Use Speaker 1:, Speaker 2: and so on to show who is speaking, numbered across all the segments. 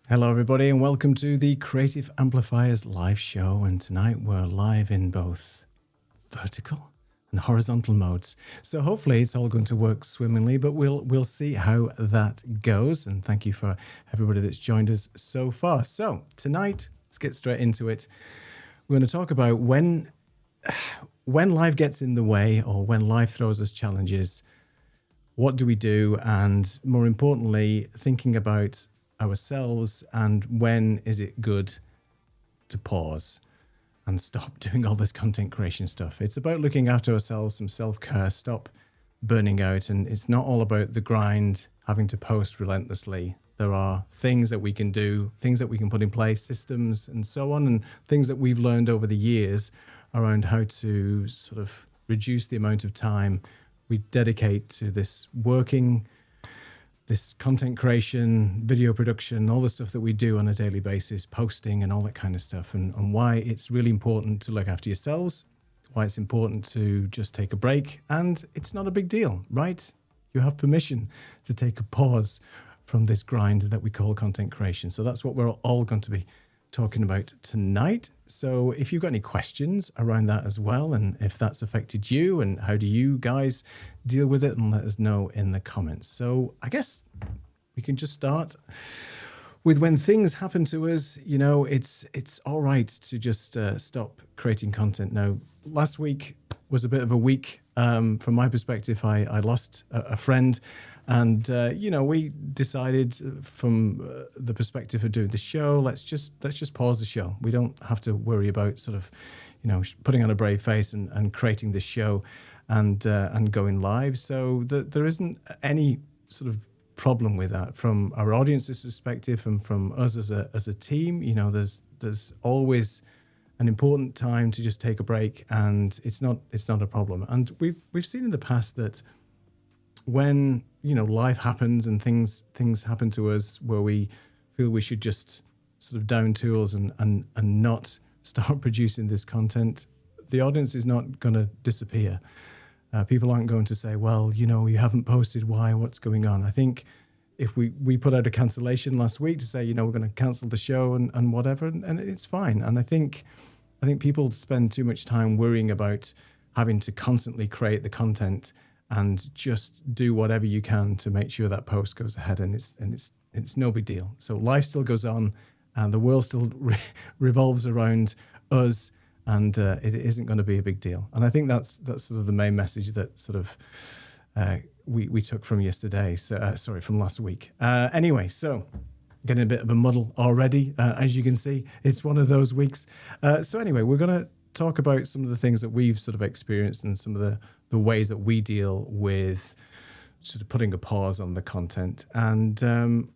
Speaker 1: Hello, everybody, and welcome to the Creative Amplifiers live show. And tonight we're live in both vertical and horizontal modes. So hopefully it's all going to work swimmingly, but we'll see how that goes. And thank you for everybody that's joined us so far. So tonight, let's get straight into it. We're going to talk about when life gets in the way or when life throws us challenges. What do we do? And more importantly, thinking about ourselves and when is it good to pause and stop doing all this content creation stuff. It's about looking after ourselves, some self-care, stop burning out. And it's not all about the grind, having to post relentlessly. There are things that we can do, things that we can put in place, systems and so on, and things that we've learned over the years around how to sort of reduce the amount of time we dedicate to this content creation, video production, all the stuff that we do on a daily basis, posting and all that kind of stuff, and why it's really important to look after yourselves, why it's important to just take a break. And it's not a big deal, right? You have permission to take a pause from this grind that we call content creation. So that's what we're all going to be talking about tonight. So if you've got any questions around that as well, and if that's affected you and how do you guys deal with it, and let us know in the comments. So I guess we can just start with when things happen to us. You know, it's all right to just stop creating content. Now, last week was a bit of a week from my perspective. I lost a friend. And, we decided from the perspective of doing the show, let's just pause the show. We don't have to worry about sort of, putting on a brave face and creating this show and going live. So there isn't any sort of problem with that from our audience's perspective and from us as a team. There's always an important time to just take a break, and it's not a problem. And we've seen in the past that when life happens and things happen to us where we feel we should just sort of down tools and not start producing this content, the audience is not going to disappear. People aren't going to say, well, you haven't posted, why, what's going on? I think if we put out a cancellation last week to say, we're going to cancel the show and whatever, and it's fine. And I think people spend too much time worrying about having to constantly create the content and just do whatever you can to make sure that post goes ahead, and it's no big deal. So life still goes on, and the world still revolves around us, and it isn't going to be a big deal. And I think that's sort of the main message that sort of we took from yesterday. So from last week. Anyway, so getting a bit of a muddle already, as you can see. It's one of those weeks. So anyway, we're going to talk about some of the things that we've sort of experienced and some of the ways that we deal with sort of putting a pause on the content. And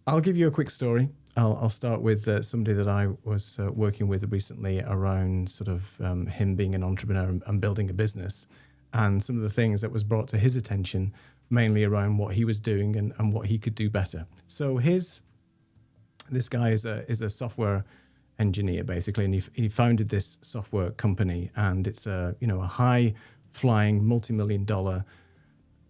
Speaker 1: I'll give you a quick story. I'll start with somebody that I was working with recently around sort of him being an entrepreneur and building a business, and some of the things that was brought to his attention, mainly around what he was doing and what he could do better. So this guy is a software engineer basically, and he founded this software company, and it's a high-flying multi-million-dollar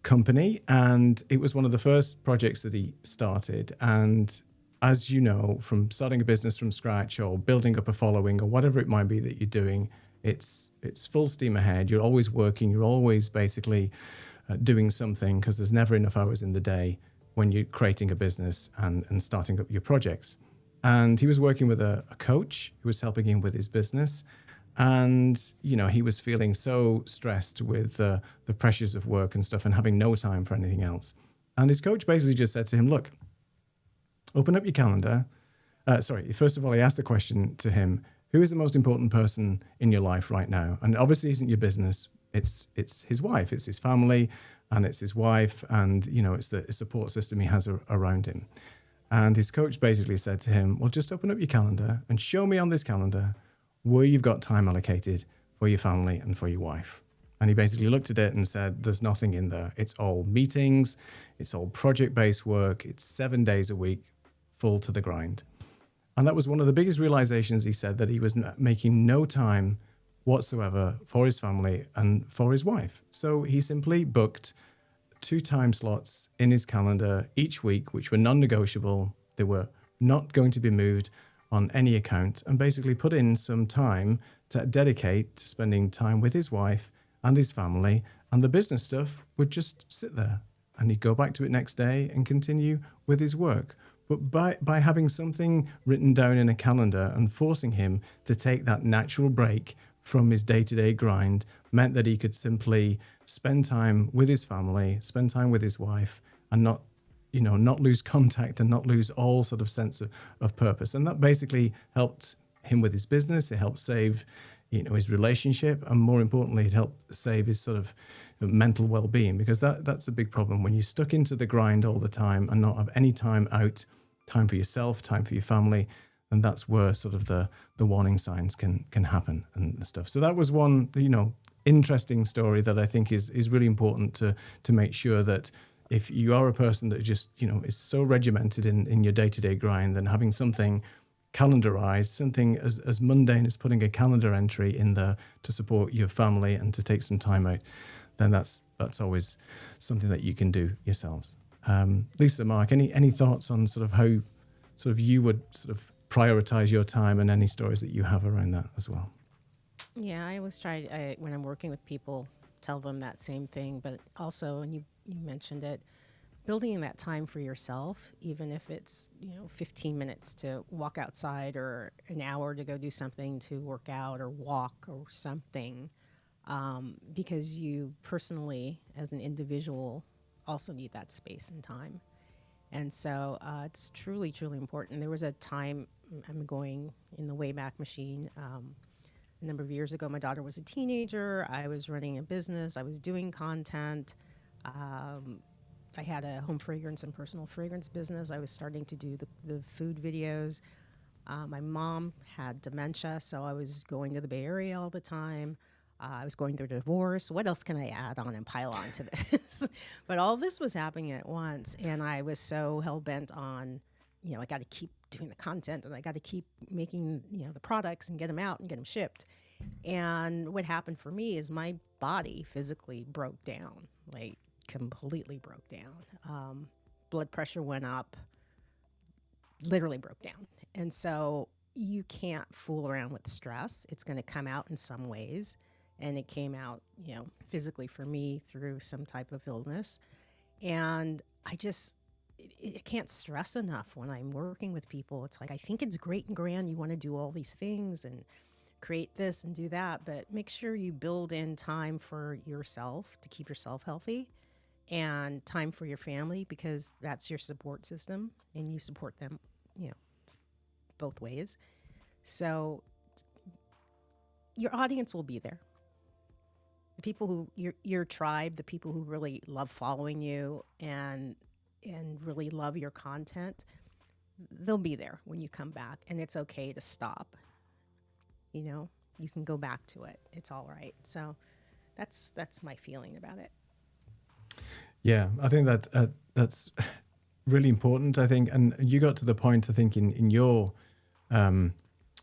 Speaker 1: company, and it was one of the first projects that he started. And as you know, from starting a business from scratch or building up a following or whatever it might be that you're doing, it's full steam ahead. You're always working. You're always basically doing something, because there's never enough hours in the day when you're creating a business and starting up your projects. And he was working with a coach who was helping him with his business. And, he was feeling so stressed with the pressures of work and stuff and having no time for anything else. And his coach basically just said to him, look, open up your calendar. First of all, he asked the question to him, who is the most important person in your life right now? And obviously it isn't your business. It's his wife, it's his family, and it's his wife. And, it's the support system he has around him. And his coach basically said to him, well, just open up your calendar and show me on this calendar where you've got time allocated for your family and for your wife. And he basically looked at it and said, there's nothing in there. It's all meetings. It's all project-based work. It's 7 days a week, full to the grind. And that was one of the biggest realizations, he said, that he was making no time whatsoever for his family and for his wife. So he simply booked 2 time slots in his calendar each week, which were non-negotiable. They were not going to be moved on any account, and basically put in some time to dedicate to spending time with his wife and his family, and the business stuff would just sit there, and he'd go back to it next day and continue with his work. But by having something written down in a calendar and forcing him to take that natural break from his day-to-day grind meant that he could simply spend time with his family, spend time with his wife, and not lose contact and not lose all sort of sense of purpose. And that basically helped him with his business. It helped save, his relationship, and more importantly, it helped save his sort of mental well-being, because that's a big problem when you're stuck into the grind all the time and not have any time out, time for yourself, time for your family. And that's where sort of the warning signs can happen and stuff. So that was one, interesting story that I think is really important to make sure that if you are a person that just, is so regimented in your day-to-day grind, then having something calendarized, something as mundane as putting a calendar entry in there to support your family and to take some time out, then that's always something that you can do yourselves. Lisa, Mark, any thoughts on sort of how sort of you would sort of prioritize your time, and any stories that you have around that as well?
Speaker 2: Yeah, I always try, when I'm working with people, tell them that same thing, but also, and you mentioned it, building in that time for yourself, even if it's 15 minutes to walk outside or an hour to go do something, to work out or walk or something, because you personally as an individual also need that space and time. And so it's truly, truly important. There was a time, I'm going in the Wayback Machine, a number of years ago. My daughter was a teenager. I was running a business. I was doing content. I had a home fragrance and personal fragrance business. I was starting to do the food videos. My mom had dementia, so I was going to the Bay Area all the time. I was going through a divorce. What else can I add on and pile on to this? But all this was happening at once, and I was so hell-bent on, I got to keep doing the content, and I got to keep making, the products and get them out and get them shipped. And what happened for me is my body physically broke down, like completely broke down. Blood pressure went up, literally broke down. And so you can't fool around with stress. It's going to come out in some ways. And it came out, physically for me through some type of illness. And I can't stress enough when I'm working with people. It's like, I think it's great and grand. You want to do all these things and create this and do that, but make sure you build in time for yourself to keep yourself healthy, and time for your family, because that's your support system and you support them, it's both ways. So your audience will be there. The people who your tribe, the people who really love following you and really love your content, they'll be there when you come back, and it's okay to stop. You can go back to it. It's all right. So that's my feeling about it.
Speaker 1: Yeah, I think that's really important, I think. And you got to the point, I think, in your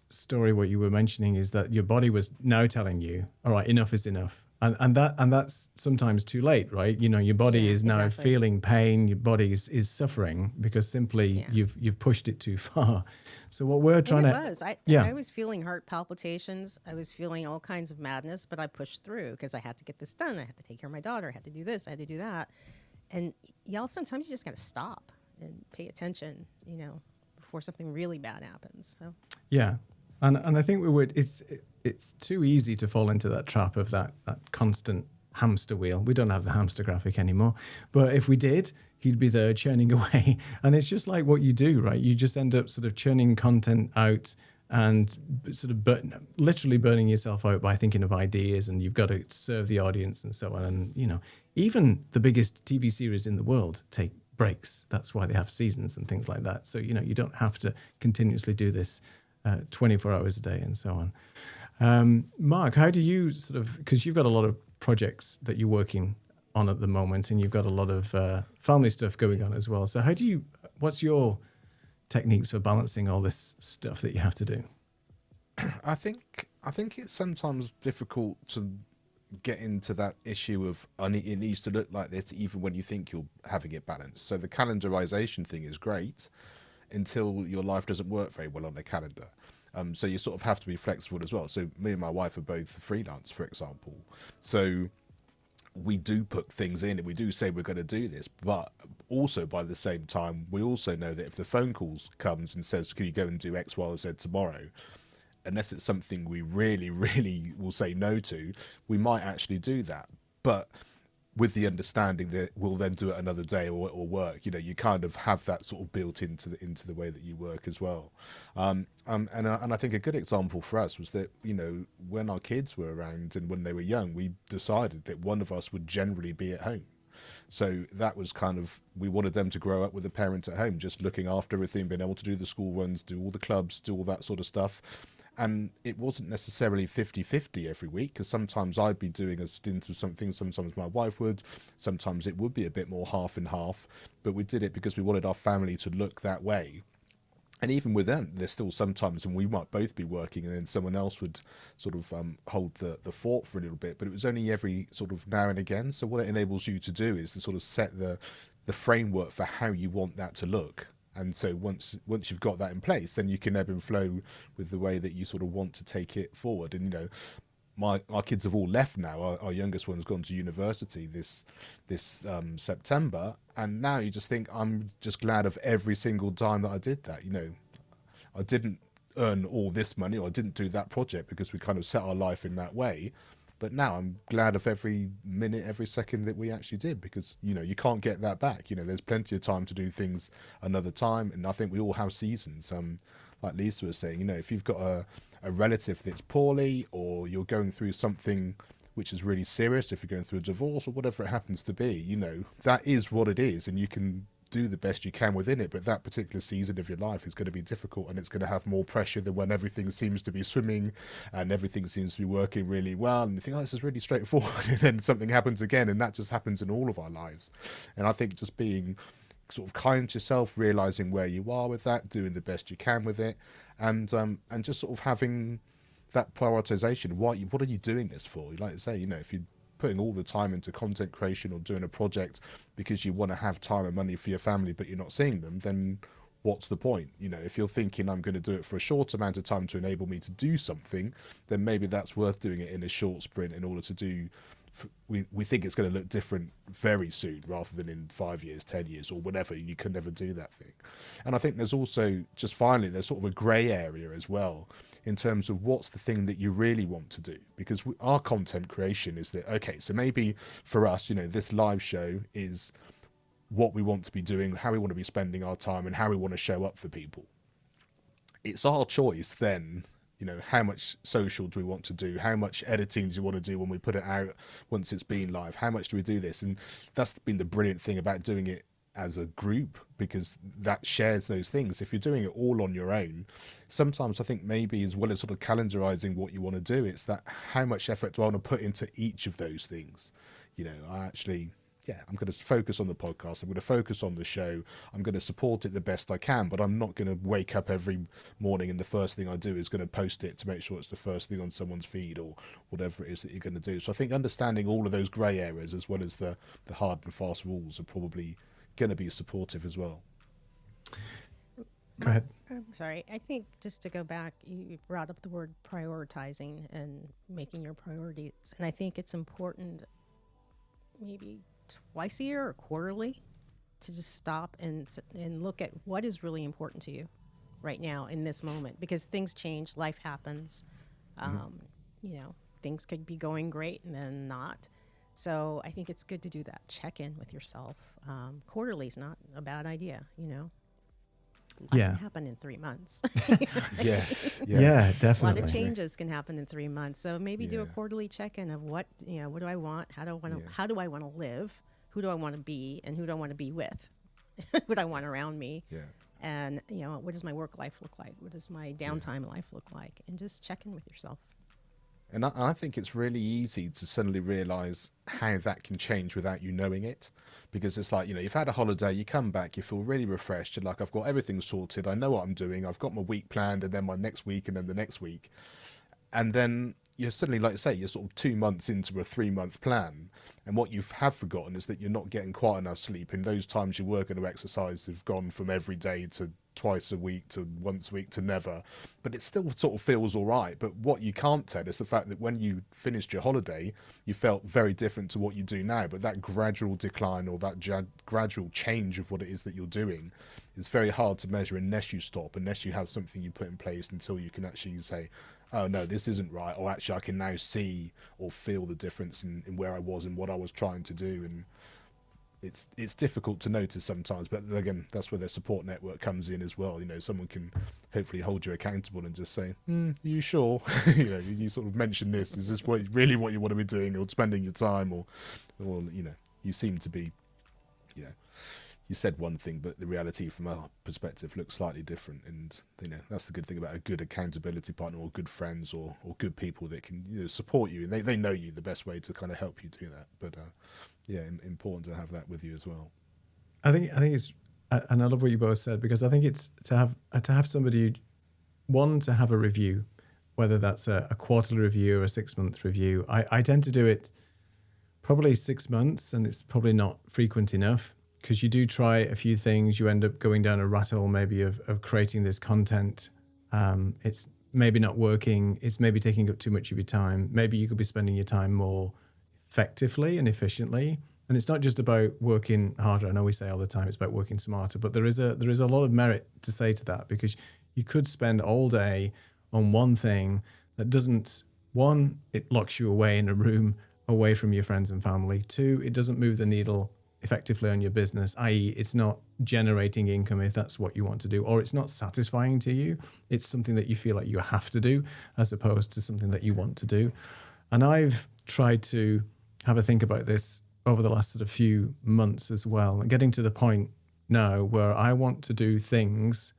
Speaker 1: story, what you were mentioning is that your body was now telling you, all right, enough is enough. And that's sometimes too late, right? Your body is now feeling pain. Your body is suffering because simply you've pushed it too far. So what we're trying
Speaker 2: I was feeling heart palpitations. I was feeling all kinds of madness, but I pushed through because I had to get this done. I had to take care of my daughter. I had to do this. I had to do that. And y'all, sometimes you just got to stop and pay attention, before something really bad happens. So
Speaker 1: yeah, and I think it's too easy to fall into that trap of that constant hamster wheel. We don't have the hamster graphic anymore, but if we did, he'd be there churning away. And it's just like what you do, right? You just end up sort of churning content out and sort of literally burning yourself out by thinking of ideas, and you've got to serve the audience and so on. And, even the biggest TV series in the world take breaks. That's why they have seasons and things like that. So, you don't have to continuously do this 24 hours a day and so on. Mark, how do you because you've got a lot of projects that you're working on at the moment, and you've got a lot of family stuff going on as well. So what's your techniques for balancing all this stuff that you have to do?
Speaker 3: I think it's sometimes difficult to get into that issue of it needs to look like this even when you think you're having it balanced. So the calendarization thing is great. until your life doesn't work very well on a calendar. So you sort of have to be flexible as well. So me and my wife are both freelance, for example. So we do put things in and we do say we're going to do this, but also by the same time, we also know that if the phone calls comes and says, can you go and do X, Y, or Z tomorrow? Unless it's something we really, really will say no to, we might actually do that. But with the understanding that we'll then do it another day or work, you kind of have that sort of built into the way that you work as well. And I think a good example for us was that, when our kids were around and when they were young, we decided that one of us would generally be at home. So that was kind of, we wanted them to grow up with a parent at home, just looking after everything, being able to do the school runs, do all the clubs, do all that sort of stuff. And it wasn't necessarily 50-50 every week, because sometimes I'd be doing a stint of something, sometimes my wife would, sometimes it would be a bit more half and half, but we did it because we wanted our family to look that way. And even with them, there's still sometimes when we might both be working and then someone else would sort of hold the fort for a little bit, but it was only every sort of now and again. So what it enables you to do is to sort of set the framework for how you want that to look. And so once you've got that in place, then you can ebb and flow with the way that you sort of want to take it forward. And our kids have all left now. Our youngest one's gone to university this September, and now you just think, I'm just glad of every single time that I did that. I didn't earn all this money, or I didn't do that project because we kind of set our life in that way. But now I'm glad of every minute, every second that we actually did, because, you can't get that back. There's plenty of time to do things another time. And I think we all have seasons. Like Lisa was saying, if you've got a relative that's poorly, or you're going through something which is really serious, if you're going through a divorce or whatever it happens to be, that is what it is. And you can do the best you can within it, but that particular season of your life is going to be difficult, and it's going to have more pressure than when everything seems to be swimming and everything seems to be working really well, and you think, oh, this is really straightforward, and then something happens again, and that just happens in all of our lives. And I think just being sort of kind to yourself, realizing where you are with that, doing the best you can with it, and just sort of having that prioritization. What are you doing this for? Like I say, if you putting all the time into content creation or doing a project because you want to have time and money for your family, but you're not seeing them, then what's the point? If you're thinking, I'm going to do it for a short amount of time to enable me to do something, then maybe that's worth doing it in a short sprint in order to do. We think it's going to look different very soon, rather than in 5 years, 10 years, or whatever. You can never do that thing. And I think there's also, just finally, there's sort of a grey area as well, in terms of what's the thing that you really want to do. Because our content creation is that, okay, so maybe for us, this live show is what we want to be doing, how we want to be spending our time, and how we want to show up for people. It's our choice then, how much social do we want to do? How much editing do you want to do when we put it out once it's been live? How much do we do this? And that's been the brilliant thing about doing it as a group, because that shares those things. If you're doing it all on your own, sometimes I think maybe, as well as sort of calendarizing what you want to do, it's that how much effort do I want to put into each of those things. I'm going to focus on the podcast, I'm going to focus on the show, I'm going to support it the best I can, but I'm not going to wake up every morning and the first thing I do is going to post it to make sure it's the first thing on someone's feed or whatever it is that you're going to do. So I think understanding all of those grey areas, as well as the hard and fast rules, are probably going to be supportive as well.
Speaker 1: Go ahead.
Speaker 2: I'm sorry. I think, just to go back, you brought up the word prioritizing and making your priorities. And I think it's important, maybe twice a year or quarterly, to just stop and look at what is really important to you right now in this moment, because things change, life happens. Things could be going great and then not. So I think it's good to do that check-in with yourself. Quarterly is not a bad idea, Life can happen in 3 months.
Speaker 1: Yeah, definitely.
Speaker 2: A lot of changes can happen in 3 months. So maybe do a quarterly check-in of what do I want? How do I want to live? Who do I want to be? And who do I want to be with? What do I want around me?
Speaker 3: Yeah.
Speaker 2: And, what does my work life look like? What does my downtime life look like? And just check in with yourself.
Speaker 3: And I think it's really easy to suddenly realize how that can change without you knowing it. Because it's like, you've had a holiday, you come back, you feel really refreshed. You're like, I've got everything sorted. I know what I'm doing. I've got my week planned, and then my next week, and then the next week. And then you're suddenly, like I say, you're sort of 2 months into a 3-month plan. And what you have forgotten is that you're not getting quite enough sleep. And those times you were going to exercise have gone from every day to twice a week to once a week to never, but it still sort of feels all right. But what you can't tell is the fact that when you finished your holiday, you felt very different to what you do now. But that gradual decline, or that gradual change of what it is that you're doing, is very hard to measure unless you stop, unless you have something you put in place until you can actually say, oh no, this isn't right, or actually I can now see or feel the difference in where I was and what I was trying to do. And it's difficult to notice sometimes, but again, that's where the support network comes in as well. You know, someone can hopefully hold you accountable and just say, are you sure? You know, you sort of mentioned this, is this really what you want to be doing, or spending your time, or you know, you seem to be, you know, you said one thing, but the reality from our perspective looks slightly different. And you know, that's the good thing about a good accountability partner, or good friends, or good people that can, you know, support you, and they know you the best way to kind of help you do that. But yeah, important to have that with you as well.
Speaker 1: I think it's, and I love what you both said, because I think it's to have somebody, one, to have a review, whether that's a quarterly review or a 6-month review. I tend to do it probably 6 months, and it's probably not frequent enough, because you do try a few things. You end up going down a rat hole maybe of creating this content. It's maybe not working. It's maybe taking up too much of your time. Maybe you could be spending your time more effectively and efficiently. And it's not just about working harder. I know we say all the time it's about working smarter, but there is a lot of merit to say to that, because you could spend all day on one thing that doesn't, one, it locks you away in a room away from your friends and family. Two, it doesn't move the needle effectively on your business, i.e. it's not generating income if that's what you want to do, or it's not satisfying to you. It's something that you feel like you have to do as opposed to something that you want to do. And I've tried to have a think about this over the last sort of few months as well, and getting to the point now where I want to do things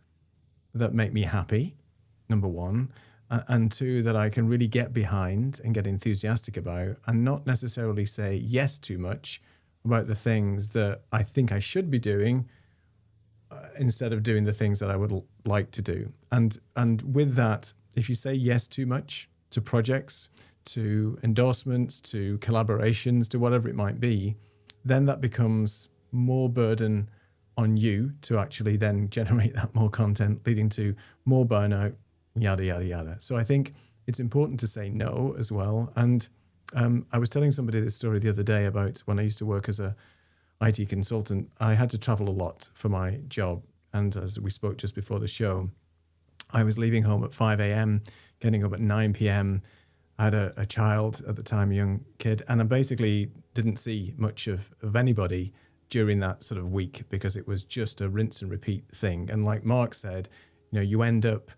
Speaker 1: that make me happy, number one, and two, that I can really get behind and get enthusiastic about, and not necessarily say yes too much about the things that I think I should be doing instead of doing the things that I would like to do. And with that, if you say yes too much to projects, to endorsements, to collaborations, to whatever it might be, then that becomes more burden on you to actually then generate that more content, leading to more burnout, yada, yada, yada. So I think it's important to say no as well. And I was telling somebody this story the other day about when I used to work as a IT consultant. I had to travel a lot for my job. And as we spoke just before the show, I was leaving home at 5 a.m., getting up at 9 p.m., I had a child at the time, a young kid, and I basically didn't see much of anybody during that sort of week, because it was just a rinse and repeat thing. And like Mark said, you know, you end up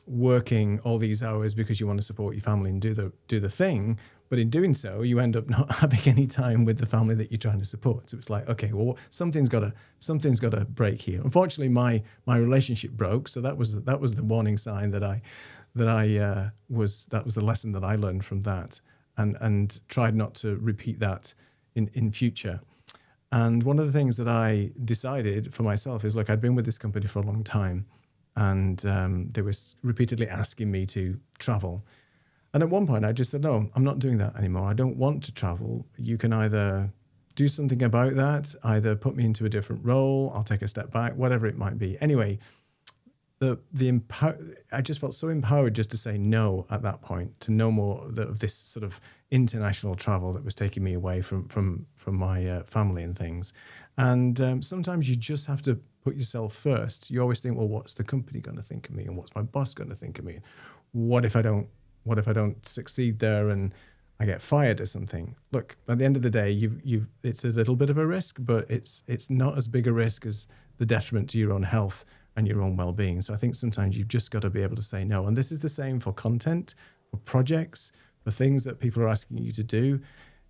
Speaker 1: working all these hours because you want to support your family and do the thing, but in doing so, you end up not having any time with the family that you're trying to support. So it's like, okay, well, something's got to break here. Unfortunately, my relationship broke, so that was the warning sign that was the lesson that I learned from that, and tried not to repeat that in future. And one of the things that I decided for myself is, look, I'd been with this company for a long time, and they were repeatedly asking me to travel. And at one point I just said, no, I'm not doing that anymore. I don't want to travel. You can either do something about that, either put me into a different role, I'll take a step back, whatever it might be. Anyway, I just felt so empowered just to say no at that point, to no more of this sort of international travel that was taking me away from my family and things. And sometimes you just have to put yourself first. You always think, well, what's the company going to think of me, and what's my boss going to think of me? What if I don't succeed there and I get fired or something? Look, at the end of the day, it's a little bit of a risk, but it's not as big a risk as the detriment to your own health and your own well-being. So I think sometimes you've just got to be able to say no. And this is the same for content, for projects, for things that people are asking you to do.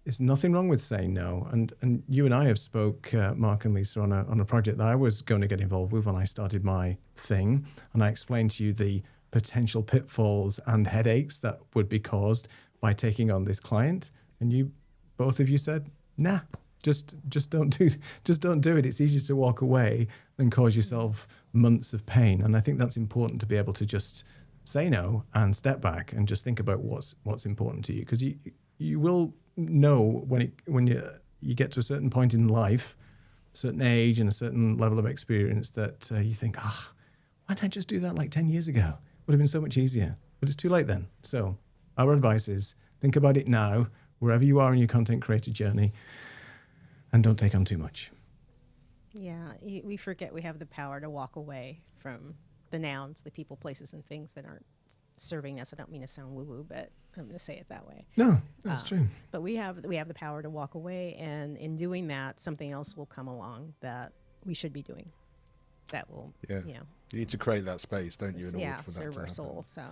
Speaker 1: There's nothing wrong with saying no. And you and I have spoke, Mark and Lisa, on a project that I was going to get involved with when I started my thing. And I explained to you the potential pitfalls and headaches that would be caused by taking on this client. And both of you said, nah. Just don't do it. It's easier to walk away than cause yourself months of pain. And I think that's important, to be able to just say no and step back and just think about what's important to you, because you will know when you get to a certain point in life, a certain age and a certain level of experience, that you think, Why didn't I just do that like 10 years ago? Would have been so much easier. But it's too late then. So our advice is think about it now, wherever you are in your content creator journey, and don't take on too much.
Speaker 2: Yeah, we forget we have the power to walk away from the nouns, the people, places, and things that aren't serving us. I don't mean to sound woo-woo, but I'm going to say it that way.
Speaker 1: No, that's true.
Speaker 2: But we have the power to walk away, and in doing that, something else will come along that we should be doing. That will,
Speaker 3: you need to create that space, don't you? In order for that
Speaker 2: serve
Speaker 3: to
Speaker 2: our
Speaker 3: happen.
Speaker 2: soul. So.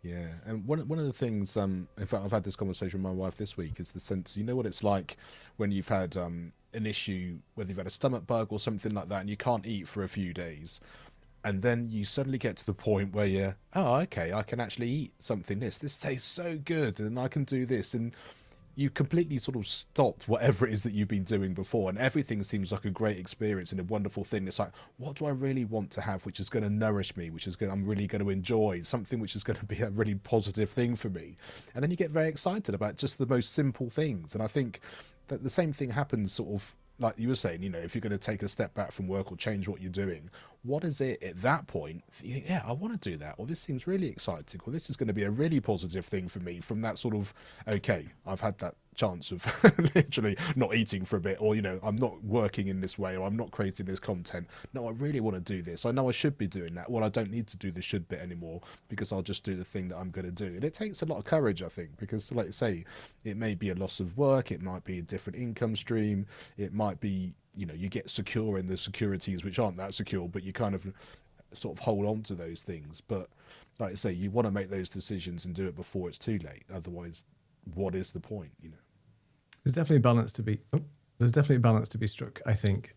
Speaker 3: Yeah, and one of the things, in fact, I've had this conversation with my wife this week, is the sense, you know what it's like when you've had an issue, whether you've had a stomach bug or something like that, and you can't eat for a few days, and then you suddenly get to the point where you're, oh, okay, I can actually eat something. This tastes so good, and I can do this, and you completely sort of stopped whatever it is that you've been doing before, and everything seems like a great experience and a wonderful thing. It's like, what do I really want to have which is going to nourish me, which is I'm really going to enjoy, something which is going to be a really positive thing for me? And then you get very excited about just the most simple things. And I think that the same thing happens sort of, like you were saying, you know, if you're going to take a step back from work or change what you're doing, what is it at that point? Yeah, I want to do that, or this seems really exciting, or this is going to be a really positive thing for me, from that sort of, okay, I've had that chance of literally not eating for a bit, or, you know, I'm not working in this way, or I'm not creating this content. No, I really want to do this. I know I should be doing that. Well, I don't need to do the should bit anymore, because I'll just do the thing that I'm going to do. And it takes a lot of courage, I think, because, like you say, it may be a loss of work, it might be a different income stream, it might be, you know, you get secure in the securities which aren't that secure, but you kind of sort of hold on to those things. But like I say, you want to make those decisions and do it before it's too late. Otherwise, what is the point, you know?
Speaker 1: There's definitely a balance to be struck, I think,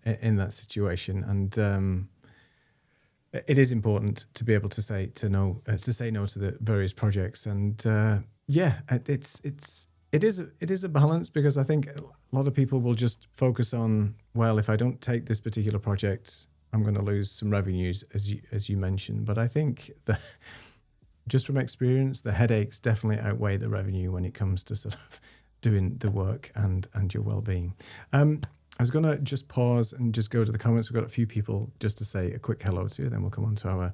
Speaker 1: in that situation, and it is important to be able to say no to the various projects, and it is a balance, because I think a lot of people will just focus on, well, if I don't take this particular project, I'm going to lose some revenues, as you mentioned. But I think that just from experience, the headaches definitely outweigh the revenue when it comes to sort of doing the work and your well-being. I was going to just pause and just go to the comments. We've got a few people just to say a quick hello to, then we'll come on to our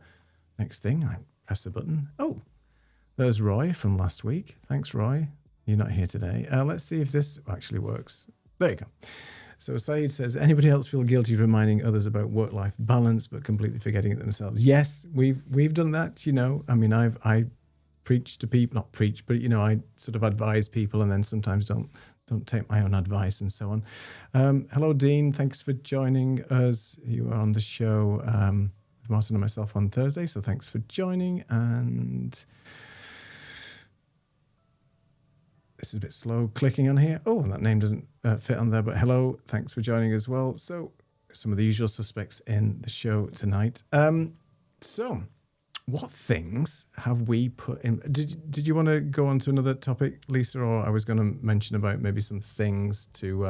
Speaker 1: next thing. I press the button. Oh, there's Roy from last week. Thanks, Roy. You're not here today. Let's see if this actually works. There you go. So Saeed says, anybody else feel guilty of reminding others about work-life balance but completely forgetting it themselves? Yes, we've done that, you know. I mean, I preach to people, not preach, but, you know, I sort of advise people and then sometimes don't take my own advice and so on. Hello, Dean. Thanks for joining us. You were on the show with Martin and myself on Thursday, so thanks for joining. And this is a bit slow clicking on here. Oh, that name doesn't fit on there, but hello. Thanks for joining as well. So some of the usual suspects in the show tonight. So what things have we put in? Did you want to go on to another topic, Lisa, or I was going to mention about maybe some things to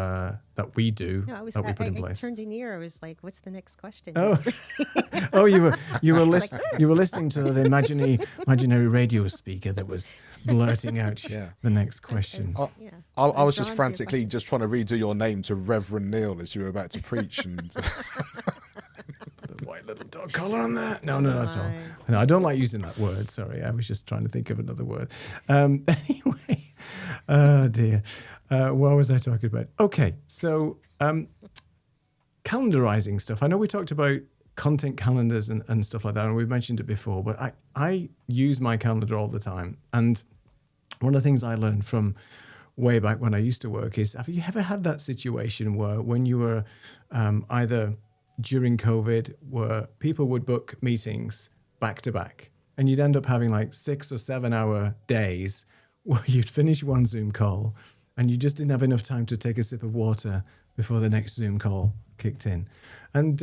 Speaker 1: that we do that we put in place?
Speaker 2: I turned in here. I was like, "What's the next question?"
Speaker 1: Oh, you were listening to the imaginary radio speaker that was blurting out the next question.
Speaker 3: I was just frantically just trying to redo your name to Reverend Neil as you were about to preach and.
Speaker 1: The white little dog collar on that. No, sorry. No, I don't like using that word. Sorry, I was just trying to think of another word. Anyway, oh dear. What was I talking about? Okay, so calendarizing stuff. I know we talked about content calendars and stuff like that, and we've mentioned it before, but I use my calendar all the time. And one of the things I learned from way back when I used to work is, have you ever had that situation where when you were either during COVID, where people would book meetings back to back, and you'd end up having like 6 or 7 hour days where you'd finish one Zoom call and you just didn't have enough time to take a sip of water before the next Zoom call kicked in. And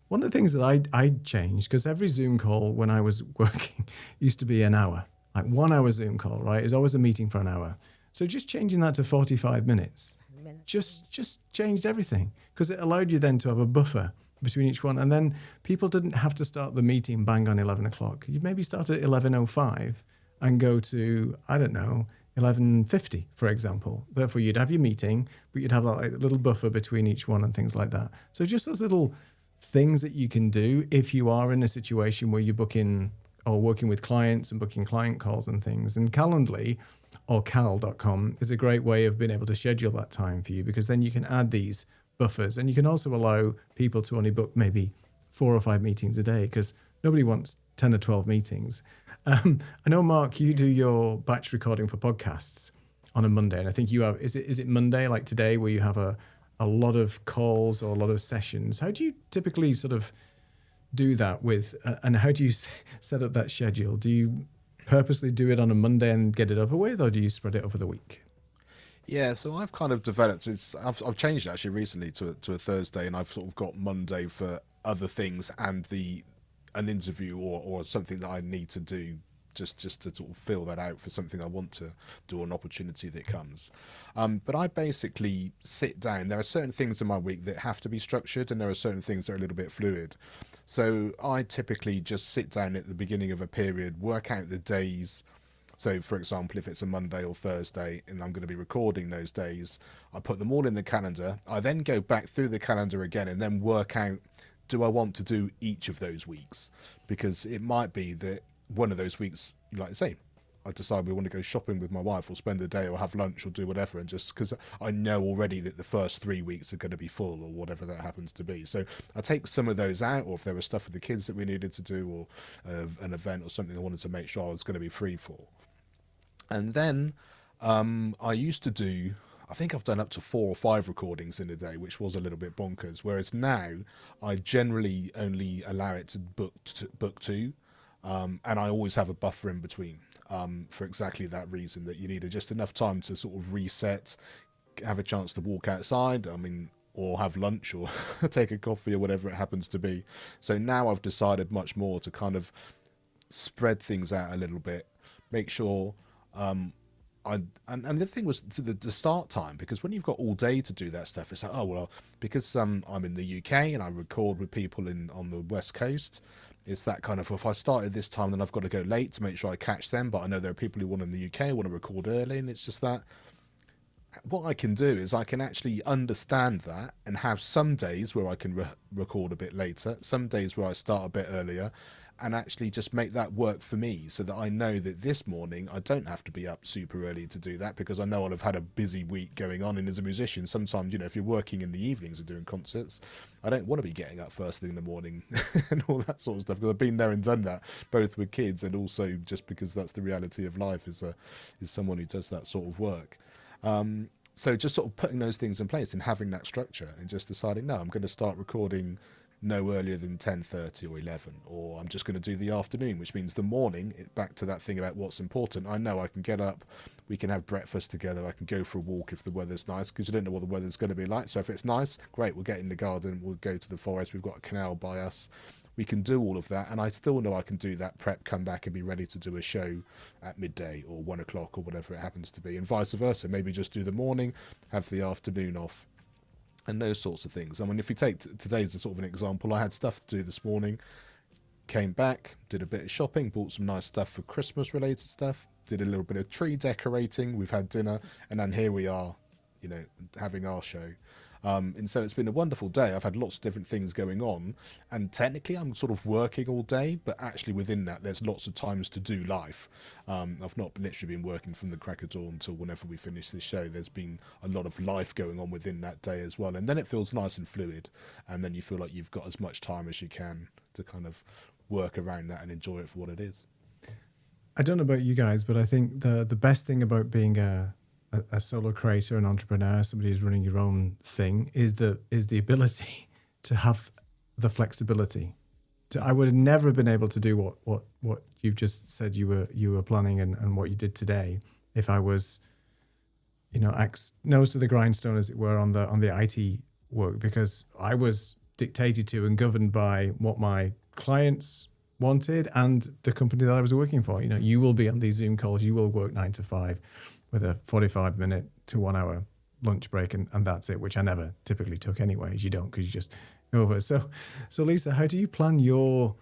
Speaker 1: one of the things that I changed, because every Zoom call when I was working used to be an hour, like 1 hour Zoom call, right? It was always a meeting for an hour. So just changing that to 45 minutes, just changed everything, because it allowed you then to have a buffer between each one. And then people didn't have to start the meeting bang on 11 o'clock. You'd maybe start at 11:05 and go to, I don't know, 11:50, for example. Therefore, you'd have your meeting, but you'd have that like little buffer between each one and things like that. So just those little things that you can do if you are in a situation where you're booking or working with clients and booking client calls and things. And Calendly or cal.com is a great way of being able to schedule that time for you, because then you can add these buffers, and you can also allow people to only book maybe 4 or 5 meetings a day, because nobody wants 10 or 12 meetings. I know, Mark, you do your batch recording for podcasts on a Monday, and I think you have, is it Monday like today where you have a lot of calls or a lot of sessions? How do you typically sort of do that with, and how do you set up that schedule? Do you purposely do it on a Monday and get it over with, or do you spread it over the week?
Speaker 3: Yeah, so I've kind of developed. I've changed it actually recently to a Thursday, and I've sort of got Monday for other things and an interview or something that I need to do, just to sort of fill that out for something I want to do, an opportunity that comes. But I basically sit down. There are certain things in my week that have to be structured, and there are certain things that are a little bit fluid. So I typically just sit down at the beginning of a period, work out the days. So, for example, if it's a Monday or Thursday and I'm going to be recording those days, I put them all in the calendar. I then go back through the calendar again and then work out, do I want to do each of those weeks? Because it might be that one of those weeks, like I say, I decide we want to go shopping with my wife or spend a day or have lunch or do whatever, and just because I know already that the first 3 weeks are going to be full or whatever that happens to be. So I take some of those out, or if there was stuff with the kids that we needed to do, or an event or something I wanted to make sure I was going to be free for. And then I used to do, I think I've done up to 4 or 5 recordings in a day, which was a little bit bonkers. Whereas now I generally only allow it to book 2. And I always have a buffer in between, for exactly that reason, that you need just enough time to sort of reset, have a chance to walk outside, or have lunch or take a coffee or whatever it happens to be. So now I've decided much more to kind of spread things out a little bit, make sure and the thing was to the start time, because when you've got all day to do that stuff, it's like, oh well, because I'm in the UK and I record with people on the West Coast. It's that kind of, if I started this time, then I've got to go late to make sure I catch them. But I know there are people who want in the UK want to record early, and it's just that. What I can do is I can actually understand that and have some days where I can record a bit later, some days where I start a bit earlier, and actually just make that work for me, so that I know that this morning I don't have to be up super early to do that, because I know I'll have had a busy week going on. And as a musician, sometimes, if you're working in the evenings or doing concerts, I don't want to be getting up first thing in the morning and all that sort of stuff, because I've been there and done that, both with kids and also just because that's the reality of life as someone who does that sort of work. So just sort of putting those things in place and having that structure, and just deciding, no, I'm going to start recording no earlier than 10:30 or 11, or I'm just going to do the afternoon, which means the morning, back to that thing about what's important. I know I can get up, we can have breakfast together, I can go for a walk if the weather's nice, because you don't know what the weather's going to be like. So if it's nice, great, we'll get in the garden, we'll go to the forest, we've got a canal by us, we can do all of that, and I still know I can do that prep, come back and be ready to do a show at midday or 1 o'clock or whatever it happens to be, and vice versa. Maybe just do the morning, have the afternoon off, and those sorts of things. I mean, if you take today's a sort of an example, I had stuff to do this morning, came back, did a bit of shopping, bought some nice stuff for Christmas related stuff, did a little bit of tree decorating, we've had dinner, and then here we are, having our show. And so it's been a wonderful day. I've had lots of different things going on, and technically I'm sort of working all day, but actually within that there's lots of times to do life. I've not literally been working from the crack of dawn until whenever we finish this show. There's been a lot of life going on within that day as well, and then it feels nice and fluid, and then you feel like you've got as much time as you can to kind of work around that and enjoy it for what it is.
Speaker 1: I don't know about you guys, but I think the best thing about being a solo creator, an entrepreneur, somebody who's running your own thing, is the ability to have the flexibility. I would have never been able to do what you've just said you were planning and what you did today if I was, nose to the grindstone, as it were, on the IT work, because I was dictated to and governed by what my clients wanted and the company that I was working for. You will be on these Zoom calls, you will work 9 to 5. With a 45-minute to 1 hour lunch break, and that's it, which I never typically took anyway, as you don't, because you just go over. So Lisa, how do you plan your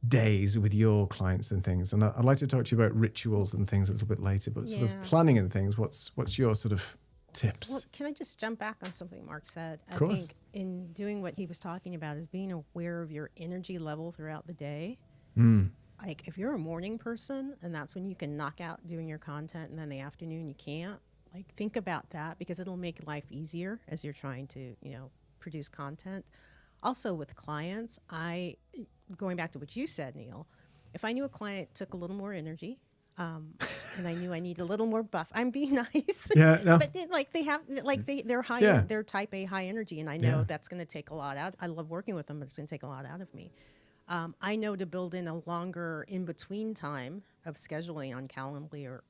Speaker 1: days with your clients and things? And I'd like to talk to you about rituals and things a little bit later, but sort of planning and things, what's your sort of tips.
Speaker 2: Well, can I just jump back on something Mark said?
Speaker 1: Of course.
Speaker 2: I think in doing what he was talking about is being aware of your energy level throughout the day. Like if you're a morning person and that's when you can knock out doing your content and then the afternoon you can't, like think about that because it'll make life easier as you're trying to, produce content. Also with clients, going back to what you said, Neil, if I knew a client took a little more energy, and I knew I need a little more buff. I'm being nice.
Speaker 1: Yeah, no.
Speaker 2: But they're high.
Speaker 1: Yeah.
Speaker 2: They're type A high energy, and I know that's going to take a lot out. I love working with them, but it's going to take a lot out of me. I know to build in a longer in between time of scheduling on Calendly, or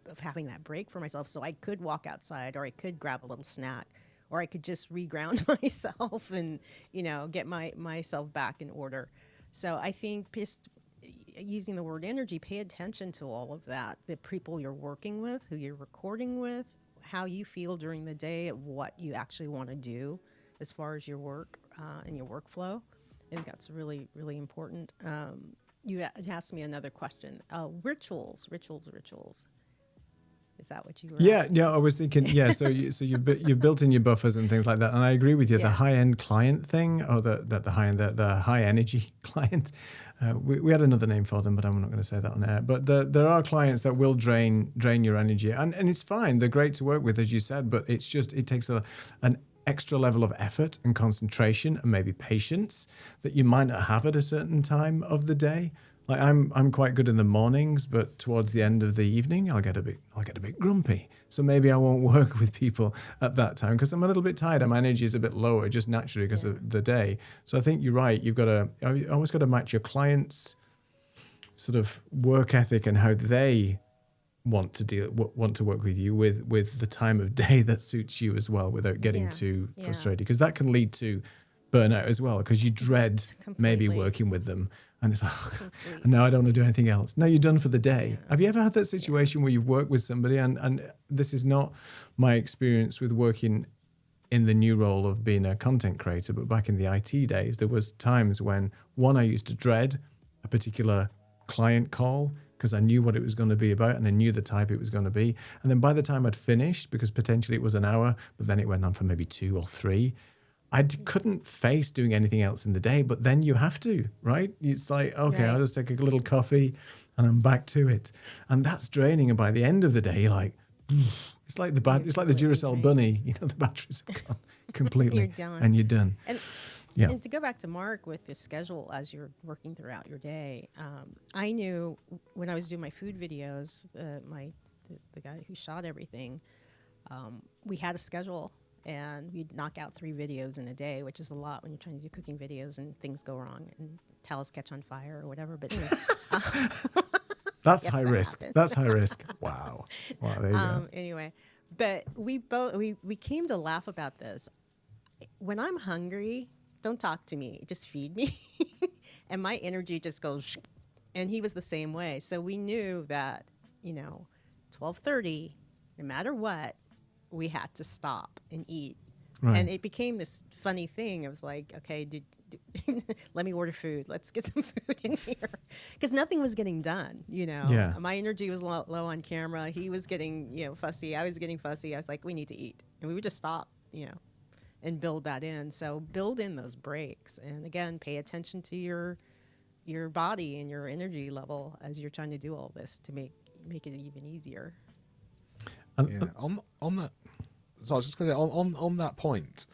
Speaker 2: of having that break for myself, so I could walk outside, or I could grab a little snack, or I could just reground myself and get myself back in order. So I think just using the word energy, pay attention to all of that. The people you're working with, who you're recording with, how you feel during the day, what you actually want to do as far as your work and your workflow. I think that's really, really important. You asked me another question. Rituals. Is that what you were asking?
Speaker 1: Yeah, I was thinking, so you've built in your buffers and things like that. And I agree with you, the high-end client thing, or the high-energy client. We had another name for them, but I'm not going to say that on air. But there are clients that will drain your energy. And it's fine. They're great to work with, as you said, but it takes an extra level of effort and concentration and maybe patience that you might not have at a certain time of the day. Like I'm quite good in the mornings, but towards the end of the evening, I'll get a bit grumpy. So maybe I won't work with people at that time because I'm a little bit tired and my energy is a bit lower just naturally because of the day. So I think you're right. You always got to match your clients' sort of work ethic and how they want to work with you with the time of day that suits you as well, without getting too frustrated, because that can lead to burnout as well, because you dread maybe working with them. And it's like, no, I don't want to do anything else. No, you're done for the day. Yeah. Have you ever had that situation where you've worked with somebody, and this is not my experience with working in the new role of being a content creator, but back in the IT days, there was times when, I used to dread a particular client call because I knew what it was going to be about and I knew the type it was going to be. And then by the time I'd finished, because potentially it was an hour, but then it went on for maybe 2 or 3, I couldn't face doing anything else in the day, but then you have to, right? It's like, okay, I'll just take a little coffee and I'm back to it. And that's draining. And by the end of the day, you're like, it's like the Duracell bunny, the batteries have gone completely.
Speaker 2: You're done.
Speaker 1: And you're done.
Speaker 2: And to go back to Mark with the schedule as you're working throughout your day, I knew when I was doing my food videos, the guy who shot everything, we had a schedule. And we'd knock out 3 videos in a day, which is a lot when you're trying to do cooking videos and things go wrong and towels catch on fire or whatever. But anyway,
Speaker 1: that's high risk. That's high risk. Wow. There you go.
Speaker 2: Anyway, but we came to laugh about this. When I'm hungry, don't talk to me. Just feed me, and my energy just goes. And he was the same way. So we knew that 12:30, no matter what, we had to stop and eat. Right. And it became this funny thing. It was like, okay, let me order food. Let's get some food in here. Because nothing was getting done, Yeah. My energy was low on camera. He was getting, fussy. I was getting fussy. I was like, we need to eat. And we would just stop, and build that in. So build in those breaks. And again, pay attention to your body and your energy level as you're trying to do all this to make it even easier.
Speaker 3: On that, so I was just going to say on that point.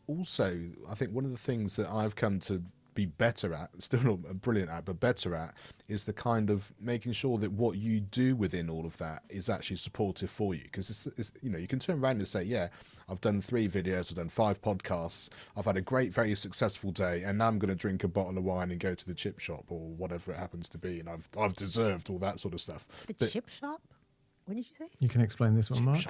Speaker 3: Also, I think one of the things that I've come to be better at, still not brilliant at, but better at, is the kind of making sure that what you do within all of that is actually supportive for you. Because it's you can turn around and say, yeah, I've done 3 videos, I've done 5 podcasts, I've had a great, very successful day, and now I'm going to drink a bottle of wine and go to the chip shop or whatever it happens to be, and I've deserved all that sort of stuff.
Speaker 2: Chip shop? What did you say?
Speaker 1: You can explain this one, Mark.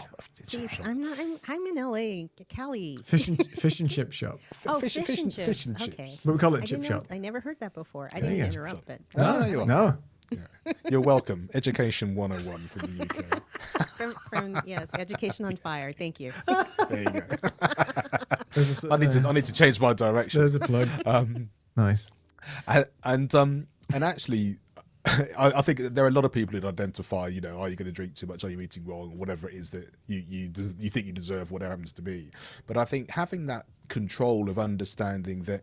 Speaker 2: Please, I'm in LA, Cali.
Speaker 1: Fish and chip shop.
Speaker 2: Fish and chips. Okay.
Speaker 1: But we call it chip shop.
Speaker 2: I never heard that before. I didn't interrupt, but
Speaker 3: no, you are.
Speaker 1: No.
Speaker 3: Yeah. You're welcome. Education 101 from the UK.
Speaker 2: from yes, Education on Fire. Thank you.
Speaker 3: There you go. I need to change my direction.
Speaker 1: There's a plug.
Speaker 3: Nice. And actually, I think there are a lot of people who identify, you know, are you going to drink too much? Are you eating wrong? Or whatever it is that you think you deserve, whatever happens to be. But I think having that control of understanding that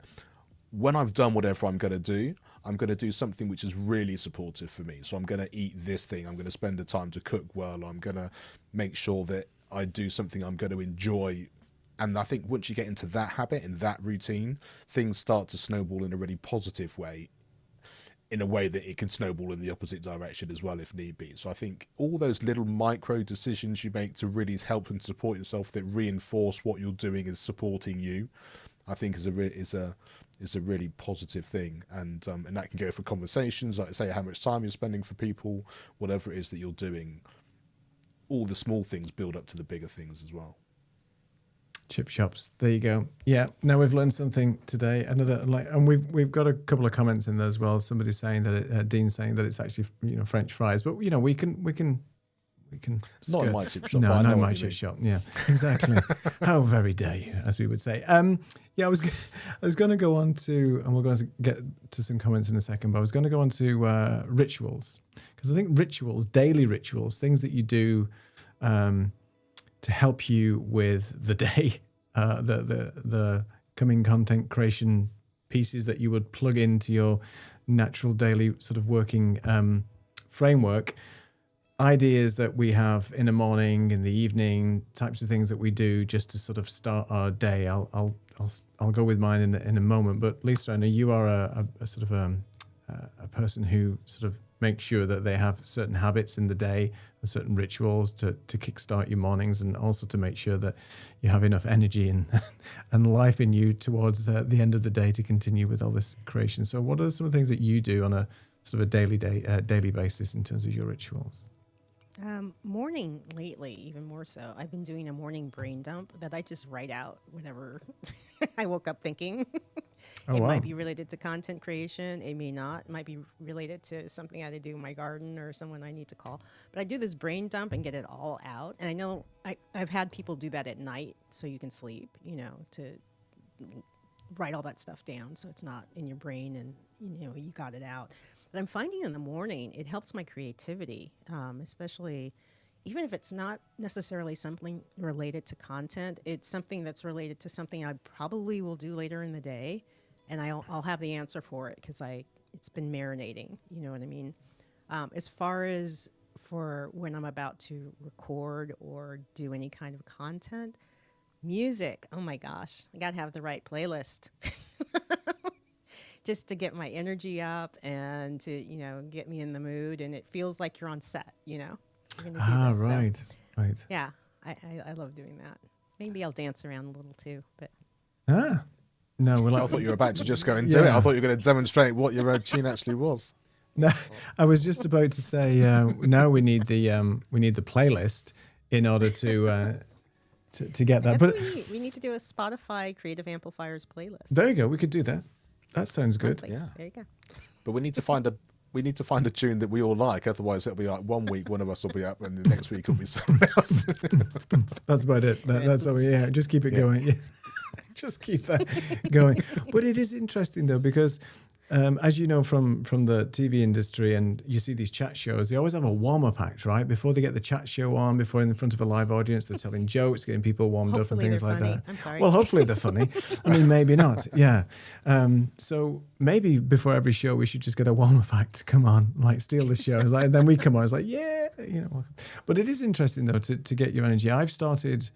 Speaker 3: when I've done whatever I'm going to do, I'm going to do something which is really supportive for me. So I'm going to eat this thing. I'm going to spend the time to cook well. I'm going to make sure that I do something I'm going to enjoy. And I think once you get into that habit and that routine, things start to snowball in a really positive way, in a way that it can snowball in the opposite direction as well if need be. So I think all those little micro decisions you make to really help and support yourself, that reinforce what you're doing is supporting you, I think is a really positive thing. And that can go for conversations, like say how much time you're spending for people, whatever it is that you're doing. All the small things build up to the bigger things as well.
Speaker 1: Chip shops. There you go. Yeah. Now we've learned something today. And we've got a couple of comments in there as well. Somebody saying that Dean saying that it's actually, you know, French fries, but you know, we can.
Speaker 3: Not in my chip shop.
Speaker 1: No, not in my chip shop. Yeah, exactly. How very dare you, as we would say. Yeah, I was going to go on to, and we're going to get to some comments in a second, but I was going to go on to rituals, because I think rituals, daily rituals, things that you do to help you with the day, the coming content creation pieces that you would plug into your natural daily sort of working framework, ideas that we have in the morning, in the evening, types of things that we do just to sort of start our day. I'll go with mine in a moment. But Lisa, I know you are a sort of a person who sort of makes sure that they have certain habits in the day and certain rituals to kickstart your mornings, and also to make sure that you have enough energy and life in you towards the end of the day to continue with all this creation. So what are some of the things that you do on a sort of a daily basis in terms of your rituals?
Speaker 2: Morning lately, even more so. I've been doing a morning brain dump that I just write out whatever I woke up thinking.
Speaker 1: Oh,
Speaker 2: It
Speaker 1: wow.
Speaker 2: might be related to content creation. It may not. It might be related to something I had to do in my garden or someone I need to call. But I do this brain dump and get it all out. And I know I've had people do that at night so you can sleep, you know, to write all that stuff down so it's not in your brain and, you know, you got it out. But I'm finding in the morning, it helps my creativity, especially even if it's not necessarily something related to content. It's something that's related to something I probably will do later in the day, and I'll have the answer for it because it's been marinating. You know what I mean? As far as for when I'm about to record or do any kind of content, music. Oh my gosh, I gotta have the right playlist. Just to get my energy up and to, you know, get me in the mood, and it feels like you're on set, you know. You're gonna do this. So,
Speaker 1: Right.
Speaker 2: yeah, I love doing that. Maybe I'll dance around a little too, but
Speaker 1: No,
Speaker 3: I thought you were about to just go and do it. I thought you were going to demonstrate what your routine actually was.
Speaker 1: No, I was just about to say now we need the playlist in order to get that.
Speaker 2: that's
Speaker 1: But
Speaker 2: what we need. We need to do a Spotify Creative Amplifiers playlist.
Speaker 1: there you go. We could do that. That sounds good.
Speaker 2: Monthly.
Speaker 3: Yeah.
Speaker 2: There you go.
Speaker 3: But we need to find a tune that we all like. Otherwise, it'll be like one week one of us will be up, and the next week it'll be someone else.
Speaker 1: That's about it. That's all. Yeah, just keep it going. Yeah. Just keep that going. But it is interesting though, because as you know from the TV industry, and you see these chat shows, they always have a warm-up act, right? Before they get the chat show on, before in front of a live audience, they're telling jokes, getting people warmed
Speaker 2: Hopefully
Speaker 1: up and things
Speaker 2: they're
Speaker 1: like
Speaker 2: funny.
Speaker 1: that.
Speaker 2: I'm sorry.
Speaker 1: Well, hopefully they're funny. I mean, maybe not. Yeah. So maybe before every show, we should just get a warm-up act to come on, like steal the show. It's like, and then we come on, it's like, yeah, you know. But it is interesting though to get your energy. I've started.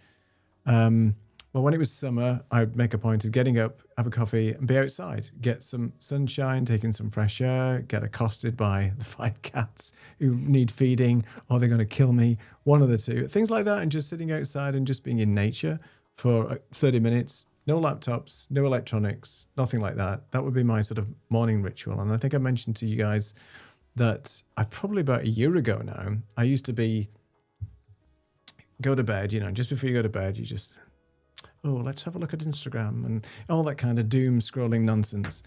Speaker 1: Well, when it was summer, I'd make a point of getting up, have a coffee, and be outside, get some sunshine, taking some fresh air, get accosted by the 5 cats who need feeding, or they're going to kill me, one of the two. Things like that, and just sitting outside and just being in nature for 30 minutes, no laptops, no electronics, nothing like that. That would be my sort of morning ritual. And I think I mentioned to you guys that probably about a year ago now, I used to go to bed, you know, just before you go to bed, you just... let's have a look at Instagram and all that kind of doom scrolling nonsense.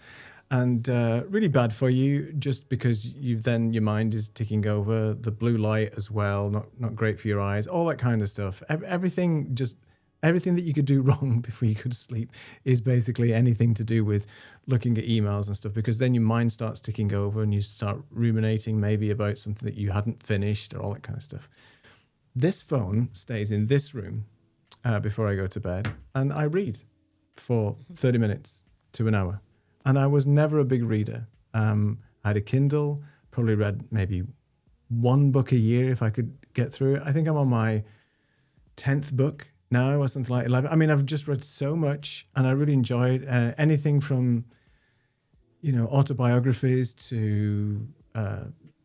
Speaker 1: And really bad for you, just because your mind is ticking over, the blue light as well, not great for your eyes, all that kind of stuff. Everything just everything that you could do wrong before you go to sleep is basically anything to do with looking at emails and stuff, because then your mind starts ticking over and you start ruminating maybe about something that you hadn't finished or all that kind of stuff. This phone stays in this room before I go to bed, and I read for 30 minutes to an hour. And I was never a big reader. I had a Kindle, probably read maybe one book a year if I could get through it. I think I'm on my 10th book now or something like 11. I mean, I've just read so much and I really enjoyed anything from, autobiographies to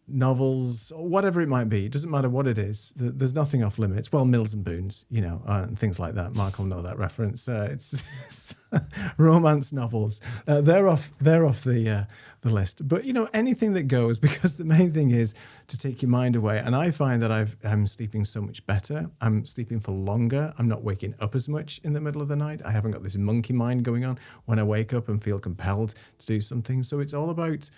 Speaker 1: novels, or whatever it might be. It doesn't matter what it is. There's nothing off limits. Well, Mills and Boons, and things like that. Mark will know that reference. It's romance novels. They're off the list. But anything that goes, because the main thing is to take your mind away. And I find that I'm sleeping so much better. I'm sleeping for longer. I'm not waking up as much in the middle of the night. I haven't got this monkey mind going on when I wake up and feel compelled to do something. So it's all about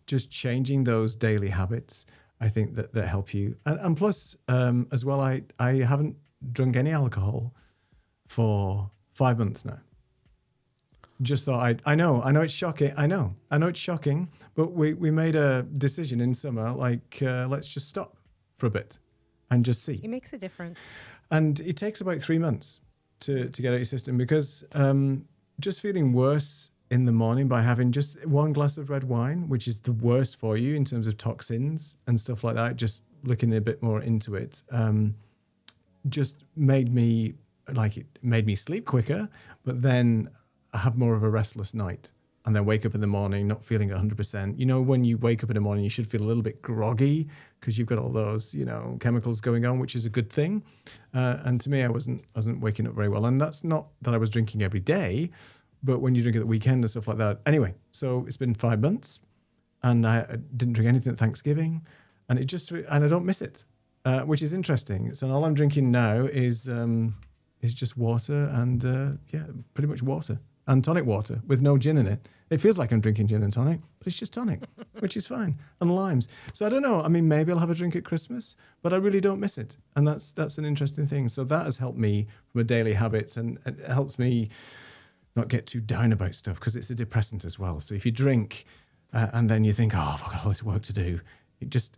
Speaker 1: just changing those daily habits, I think that help you. And plus, as well, I haven't drunk any alcohol for 5 months now. Just thought I know it's shocking. I know it's shocking, but we made a decision in summer, let's just stop for a bit and just see.
Speaker 2: It makes a difference.
Speaker 1: And it takes about 3 months to get out of your system, because just feeling worse in the morning by having just one glass of red wine, which is the worst for you in terms of toxins and stuff like that, just looking a bit more into it, just made me sleep quicker, but then I have more of a restless night and then wake up in the morning not feeling 100%. When you wake up in the morning, you should feel a little bit groggy because you've got all those, chemicals going on, which is a good thing. And to me, I wasn't waking up very well. And that's not that I was drinking every day, but when you drink at the weekend and stuff like that. Anyway, so it's been 5 months and I didn't drink anything at Thanksgiving, and I don't miss it, which is interesting. So all I'm drinking now is just water and pretty much water and tonic water with no gin in it. It feels like I'm drinking gin and tonic, but it's just tonic, which is fine, and limes. So I don't know. I mean, maybe I'll have a drink at Christmas, but I really don't miss it. And that's an interesting thing. So that has helped me from a daily habits, and it helps me not get too down about stuff, because it's a depressant as well. So if you drink and then you think, I've got all this work to do, it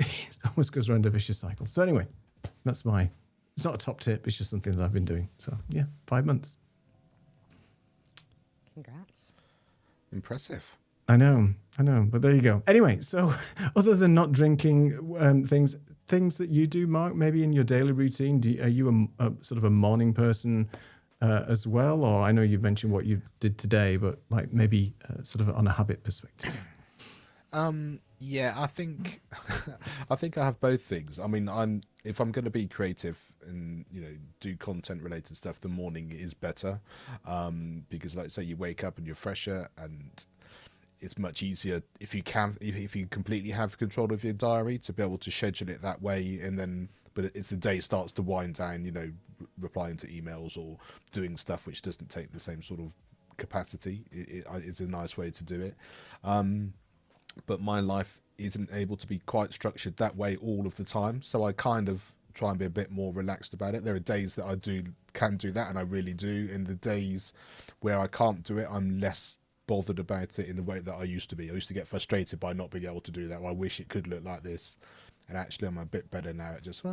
Speaker 1: almost goes around a vicious cycle. So anyway, it's not a top tip. It's just something that I've been doing. So 5 months.
Speaker 2: Congrats.
Speaker 3: Impressive.
Speaker 1: I know, but there you go. Anyway, so other than not drinking, things that you do, Mark, maybe in your daily routine, are you a sort of a morning person as well? Or I know you mentioned what you did today, but maybe sort of on a habit perspective.
Speaker 3: Yeah, I think I have both things. I mean, if I'm going to be creative and do content related stuff, the morning is better, because like say you wake up and you're fresher, and it's much easier if you completely have control of your diary to be able to schedule it that way, but it's the day starts to wind down, replying to emails or doing stuff which doesn't take the same sort of capacity. It's a nice way to do it. But my life isn't able to be quite structured that way all of the time. So I kind of try and be a bit more relaxed about it. There are days that I can do that, and I really do. In the days where I can't do it, I'm less bothered about it in the way that I used to be. I used to get frustrated by not being able to do that. I wish it could look like this. And actually I'm a bit better now at just,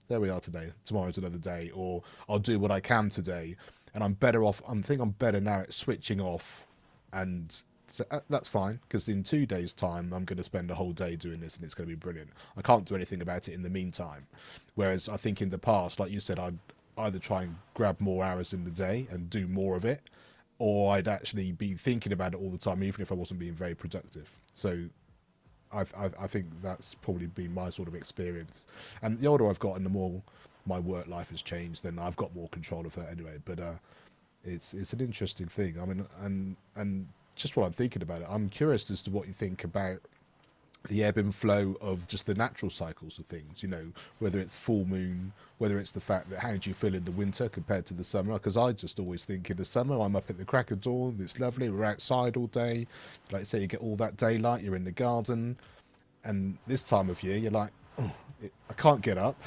Speaker 3: there we are today. Tomorrow's another day. Or I'll do what I can today. And I'm better off. I think I'm better now at switching off, and so that's fine, because in 2 days' time, I'm going to spend a whole day doing this, and it's going to be brilliant. I can't do anything about it in the meantime. Whereas I think in the past, like you said, I'd either try and grab more hours in the day and do more of it, or I'd actually be thinking about it all the time, even if I wasn't being very productive. So I think that's probably been my sort of experience. And the older I've gotten, the more my work life has changed, then I've got more control of that anyway. But it's an interesting thing. I mean, and just while I'm thinking about it, I'm curious as to what you think about the ebb and flow of just the natural cycles of things, whether it's full moon, whether it's the fact that how do you feel in the winter compared to the summer? Because I just always think in the summer, I'm up at the crack of dawn, it's lovely, we're outside all day. Like I say, you get all that daylight, you're in the garden. And this time of year, you're like, I can't get up.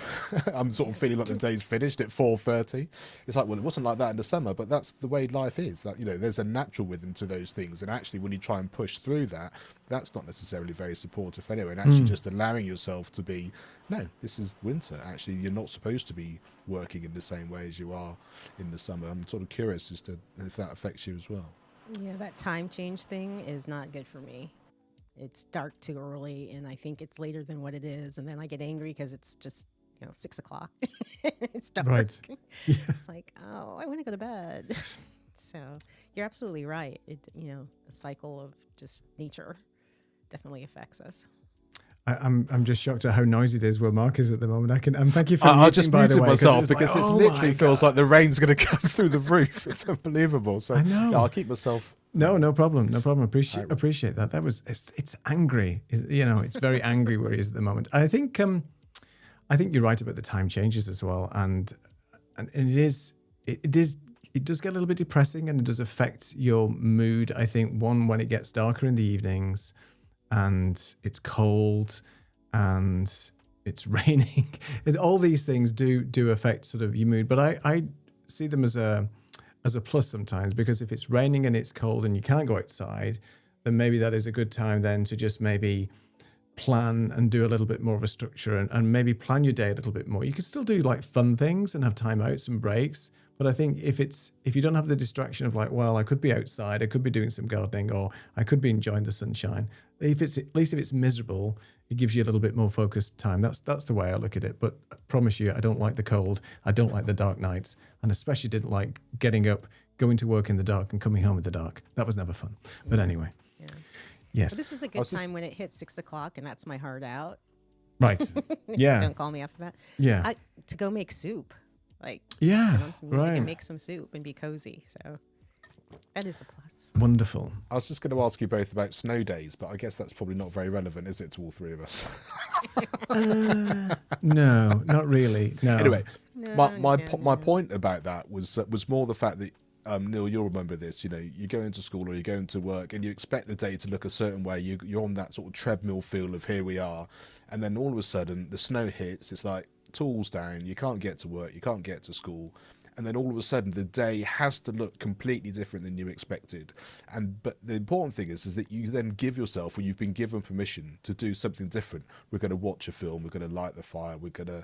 Speaker 3: I'm sort of feeling like the day's finished at 4:30. It's like, well, it wasn't like that in the summer, but that's the way life is. That, you know, there's a natural rhythm to those things, and actually, when you try and push through that, that's not necessarily very supportive anyway. And actually, just allowing yourself to be, no, this is winter. Actually, you're not supposed to be working in the same way as you are in the summer. I'm sort of curious as to if that affects you as well.
Speaker 2: Yeah, that time change thing is not good for me. It's dark too early, and I think it's later than what it is, and then I get angry because it's just 6 o'clock. It's dark.
Speaker 1: Right. Yeah.
Speaker 2: It's like, oh, I want to go to bed. So you're absolutely right. The cycle of just nature definitely affects us.
Speaker 1: I'm just shocked at how noisy it is where Mark is at the moment. Thank you for
Speaker 3: I
Speaker 1: muting,
Speaker 3: just
Speaker 1: by the
Speaker 3: muted
Speaker 1: way,
Speaker 3: myself
Speaker 1: like,
Speaker 3: because it
Speaker 1: oh
Speaker 3: literally
Speaker 1: my
Speaker 3: feels
Speaker 1: God.
Speaker 3: like the rain's going to come through the roof. It's unbelievable. So
Speaker 1: I know.
Speaker 3: yeah, I'll keep myself.
Speaker 1: No problem. Appreciate that. It's angry. It's very angry where he is at the moment. I think you're right about the time changes as well, and it does get a little bit depressing, and it does affect your mood. I think when it gets darker in the evenings, and it's cold, and it's raining, and all these things do affect sort of your mood. But I see them as a plus sometimes, because if it's raining and it's cold and you can't go outside, then maybe that is a good time then to just maybe plan and do a little bit more of a structure, and maybe plan your day a little bit more. You can still do like fun things and have time outs and breaks. But I think if you don't have the distraction of like, well, I could be outside, I could be doing some gardening, or I could be enjoying the sunshine. At least if it's miserable, it gives you a little bit more focused time. That's the way I look at it. But I promise you, I don't like the cold. I don't like the dark nights, and especially didn't like getting up, going to work in the dark, and coming home in the dark. That was never fun. But anyway,
Speaker 2: Yeah.
Speaker 1: yes.
Speaker 2: But this is a good time when it hits 6 o'clock, and that's my heart out.
Speaker 1: Right. Yeah.
Speaker 2: Don't call me after that.
Speaker 1: Yeah.
Speaker 2: To go make soup. Like,
Speaker 1: Yeah.
Speaker 2: put on some music
Speaker 1: Right.
Speaker 2: and make some soup and be cozy. So that is a plus.
Speaker 1: Wonderful.
Speaker 3: I was just going to ask you both about snow days, but I guess that's probably not very relevant, is it, to all three of us?
Speaker 1: No, not really. No.
Speaker 3: Anyway, my
Speaker 2: No.
Speaker 3: point about that was more the fact that Neil, you'll remember this. You go into school or you go into work, and you expect the day to look a certain way. You're on that sort of treadmill feel of here we are, and then all of a sudden the snow hits. It's like tools down. You can't get to work. You can't get to school. And then all of a sudden the day has to look completely different than you expected. But the important thing is that you then give yourself, or you've been given permission to do something different. We're going to watch a film. We're going to light the fire. We're going to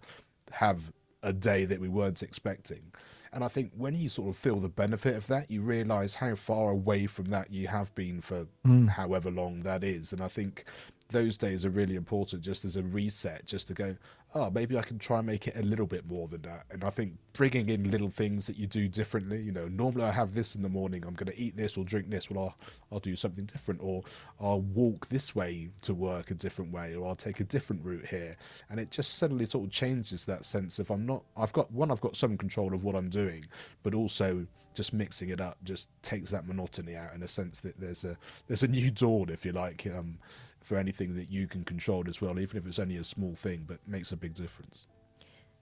Speaker 3: have a day that we weren't expecting. And I think when you sort of feel the benefit of that, you realize how far away from that you have been for however long that is. And I think those days are really important, just as a reset, just to go, oh, maybe I can try and make it a little bit more than that. And I think bringing in little things that you do differently, normally I have this in the morning, I'm going to eat this or drink this. Well, I'll do something different, or I'll walk this way to work a different way, or I'll take a different route here. And it just suddenly sort of changes that sense of I've got some control of what I'm doing, but also just mixing it up just takes that monotony out, in a sense that there's a new dawn, if you like, for anything that you can control as well, even if it's only a small thing, but makes a big difference.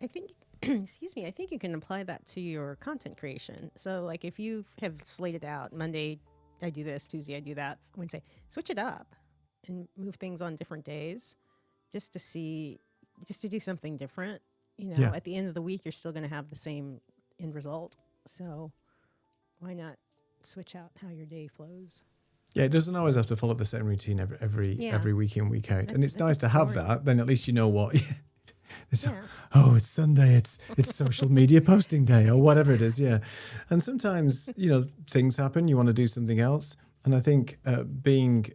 Speaker 2: I think, excuse me, I think you can apply that to your content creation. So like if you have slated out Monday, I do this, Tuesday, I do that, Wednesday, switch it up and move things on different days just to do something different.
Speaker 1: Yeah.
Speaker 2: At the end of the week, you're still going to have the same end result. So why not switch out how your day flows?
Speaker 1: Yeah, it doesn't always have to follow the same routine every week in, week out. And it's
Speaker 2: I
Speaker 1: nice to
Speaker 2: think
Speaker 1: have
Speaker 2: it's
Speaker 1: that. Then at least you know what.
Speaker 2: Yeah.
Speaker 1: Oh, it's Sunday. It's social media posting day, or whatever it is. Yeah, and sometimes things happen. You want to do something else, and I think being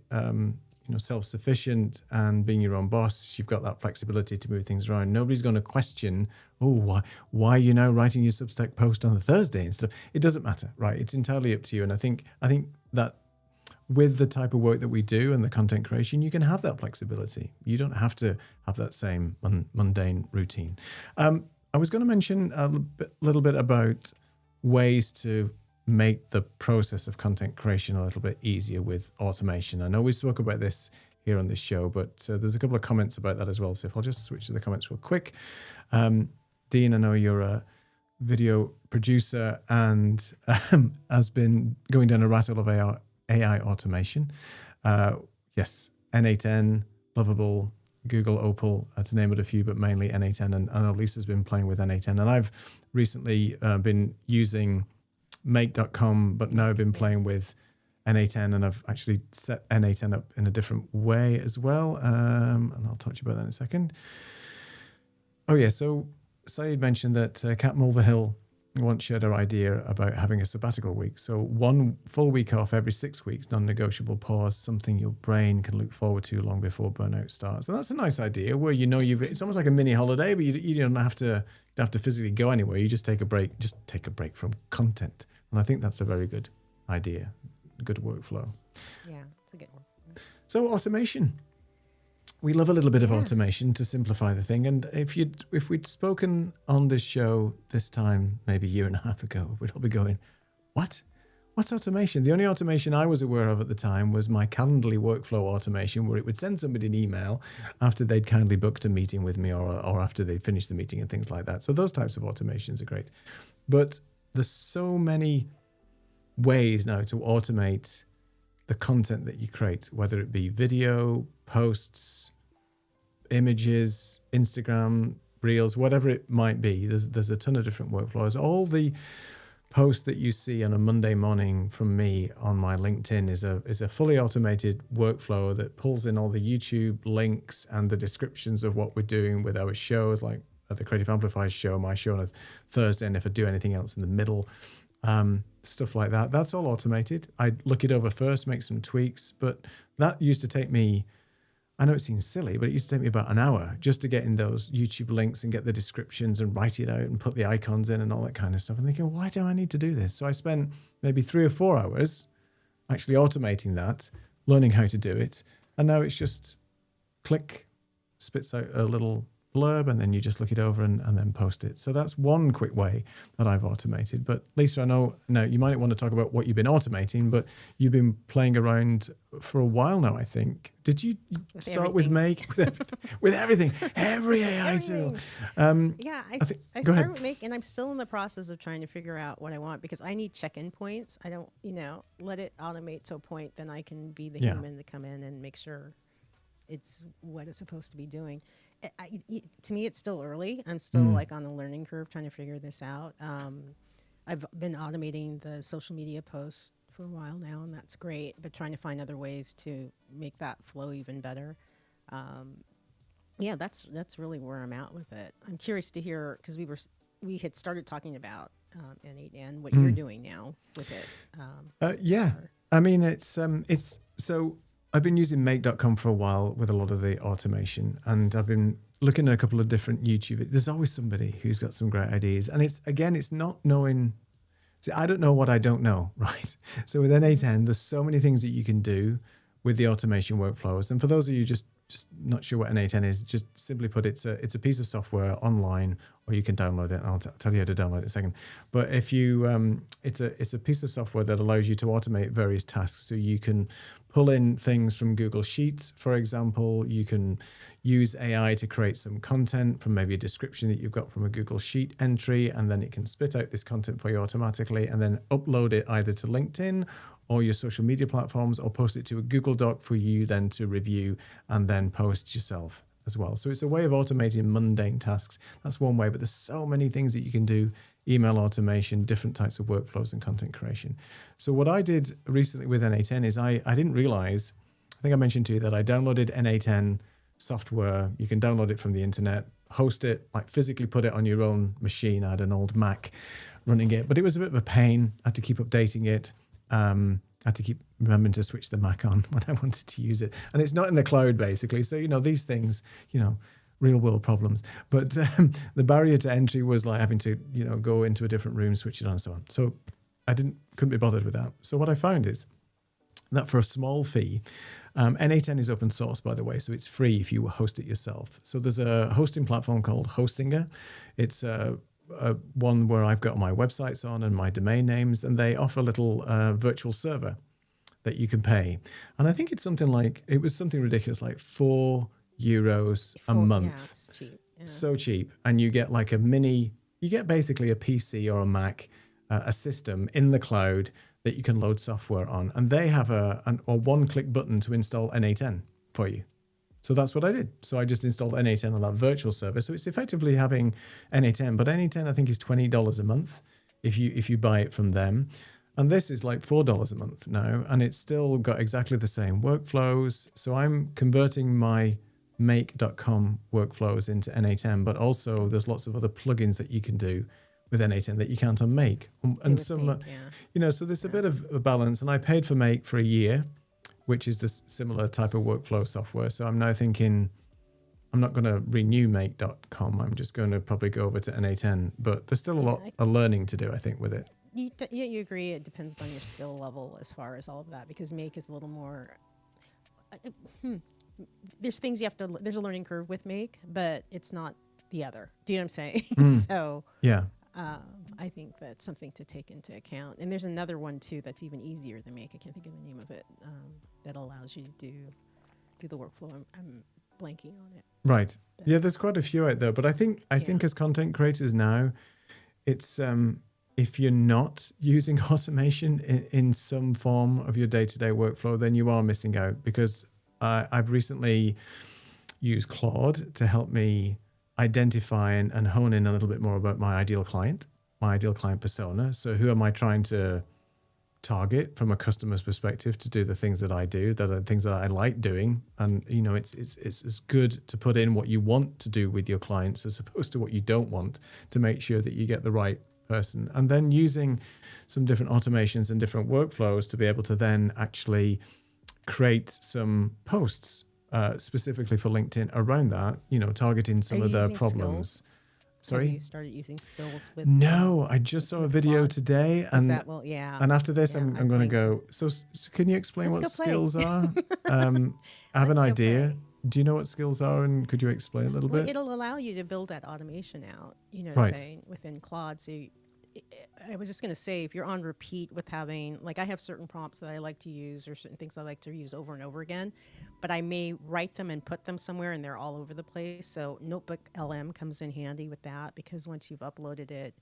Speaker 1: self-sufficient and being your own boss, you've got that flexibility to move things around. Nobody's going to question, why you're now writing your Substack post on a Thursday and stuff. It doesn't matter, right? It's entirely up to you. And I think that with the type of work that we do and the content creation, you can have that flexibility. You don't have to have that same mundane routine. I was going to mention a little bit about ways to make the process of content creation a little bit easier with automation. I know we spoke about this here on this show, but there's a couple of comments about that as well. So if I'll just switch to the comments real quick. Dean, I know you're a video producer and has been going down a rat hole of AI automation. Yes, N8N, Lovable, Google Opal, to name it a few, but mainly N8N. And I know Lisa's been playing with N8N. And I've recently been using make.com, but now I've been playing with N8N, and I've actually set N8N up in a different way as well. And I'll talk to you about that in a second. Oh, yeah. So Saeed mentioned that Kat Mulverhill once shared her idea about having a sabbatical week. So 1 full week off every 6 weeks, non-negotiable pause, something your brain can look forward to long before burnout starts. And that's a nice idea where it's almost like a mini holiday, but you don't have to physically go anywhere. You just take a break from content. And I think that's a very good idea, good workflow.
Speaker 2: Yeah, it's a good one.
Speaker 1: So automation. We love a little bit of automation to simplify the thing. And if we'd spoken on this show this time, maybe a year and a half ago, we'd all be going, what? What's automation? The only automation I was aware of at the time was my Calendly workflow automation, where it would send somebody an email after they'd kindly booked a meeting with me or after they'd finished the meeting and things like that. So those types of automations are great. But there's so many ways now to automate the content that you create, whether it be video, posts, images, Instagram, Reels, whatever it might be. There's a ton of different workflows. All the posts that you see on a Monday morning from me on my LinkedIn is a fully automated workflow that pulls in all the YouTube links and the descriptions of what we're doing with our shows, like the Creative Amplifiers show, my show on a Thursday, and if I do anything else in the middle, stuff like that. That's all automated. I look it over first, make some tweaks, but that used to take me, I know it seems silly, but it used to take me about an hour just to get in those YouTube links and get the descriptions and write it out and put the icons in and all that kind of stuff. And thinking, why do I need to do this? So I spent maybe 3 or 4 hours actually automating that, learning how to do it. And now it's just click, spits out a little blurb, and then you just look it over and then post it. So that's one quick way that I've automated. But Lisa, I know now you might want to talk about what you've been automating, but you've been playing around for a while now, I think. Did you start with Make? With everything, every AI tool.
Speaker 2: Yeah, I started with Make, and I'm still in the process of trying to figure out what I want, because I need check-in points. I don't, let it automate to a point, then I can be the human to come in and make sure it's what it's supposed to be doing. To me, it's still early. I'm still like on the learning curve trying to figure this out. I've been automating the social media posts for a while now, and that's great, but trying to find other ways to make that flow even better. That's really where I'm at with it. I'm curious to hear, because we had started talking about N8N, what you're doing now with it.
Speaker 1: I mean, it's so I've been using make.com for a while with a lot of the automation, and I've been looking at a couple of different YouTube. There's always somebody who's got some great ideas, and it's not knowing. See, I don't know what I don't know, right? So with N8N, there's so many things that you can do with the automation workflows. And for those of you just not sure what N8N is, just simply put, it's a piece of software online, or you can download it. And I'll tell you how to download it in a second. But if you, it's a piece of software that allows you to automate various tasks. So you can pull in things from Google Sheets, for example. You can use AI to create some content from maybe a description that you've got from a Google Sheet entry, and then it can spit out this content for you automatically, and then upload it either to LinkedIn or your social media platforms, or post it to a Google Doc for you then to review and then post yourself as well. So it's a way of automating mundane tasks. That's one way, but there's so many things that you can do. Email automation, different types of workflows and content creation. So what I did recently with N8N is I didn't realize, I think I mentioned to you that I downloaded N8N software. You can download it from the internet, host it, like physically put it on your own machine. I had an old Mac running it, but it was a bit of a pain. I had to keep updating it. I had to keep remembering to switch the Mac on when I wanted to use it. And it's not in the cloud, basically. So, these things, real world problems. But the barrier to entry was like having to, go into a different room, switch it on and so on. So I couldn't be bothered with that. So what I found is that for a small fee, N8N is open source, by the way, so it's free if you host it yourself. So there's a hosting platform called Hostinger. It's one where I've got my websites on and my domain names, and they offer a little virtual server that you can pay. And I think it was something ridiculous, like €4 a month.
Speaker 2: Yeah, it's cheap. Yeah.
Speaker 1: So cheap. And you get like you get basically a PC or a Mac, a system in the cloud that you can load software on. And they have a one-click button to install N8N for you. So that's what I did. So I just installed N8N on that virtual server. So it's effectively having N8N, but N8N I think is $20 a month if you buy it from them. And this is like $4 a month now, and it's still got exactly the same workflows. So I'm converting my make.com workflows into N8N, but also there's lots of other plugins that you can do with N8N that you can't on Make. And some,
Speaker 2: Make,
Speaker 1: so there's a bit of a balance. And I paid for Make for a year, which is this similar type of workflow software. So I'm now thinking I'm not going to renew make.com. I'm just going to probably go over to N8N. But there's still a lot of learning to do, I think, with it.
Speaker 2: You agree it depends on your skill level as far as all of that, because Make is a little more... There's things you have to... There's a learning curve with Make, but it's not the other. Do you know what I'm saying? So...
Speaker 1: Yeah.
Speaker 2: I think that's something to take into account. And there's another one too that's even easier than Make. I can't think of the name of it. That allows you to do the workflow. I'm blanking on it.
Speaker 1: Right. But yeah, there's quite a few out there. But I think as content creators now, it's if you're not using automation in some form of your day-to-day workflow, then you are missing out. Because I've recently used Claude to help me identify and hone in a little bit more about my ideal client persona. So who am I trying to target from a customer's perspective to do the things that I do, that are things that I like doing? And, it's good to put in what you want to do with your clients as opposed to what you don't want, to make sure that you get the right person. And then using some different automations and different workflows to be able to then actually create some posts specifically for LinkedIn around that, targeting some of their problems.
Speaker 2: Skills?
Speaker 1: Sorry?
Speaker 2: Have you started using skills with...
Speaker 1: No, I just saw a video
Speaker 2: Claude?
Speaker 1: today. And and after this, I'm going to go... So can you explain what skills are? I have an idea.
Speaker 2: Play.
Speaker 1: Do you know what skills are, and could you explain a little bit?
Speaker 2: It'll allow you to build that automation out,
Speaker 1: right.
Speaker 2: Within Claude. So I was just going to say, if you're on repeat with having, like I have certain prompts that I like to use or certain things I like to use over and over again, but I may write them and put them somewhere and they're all over the place. So Notebook LM comes in handy with that, because once you've uploaded it,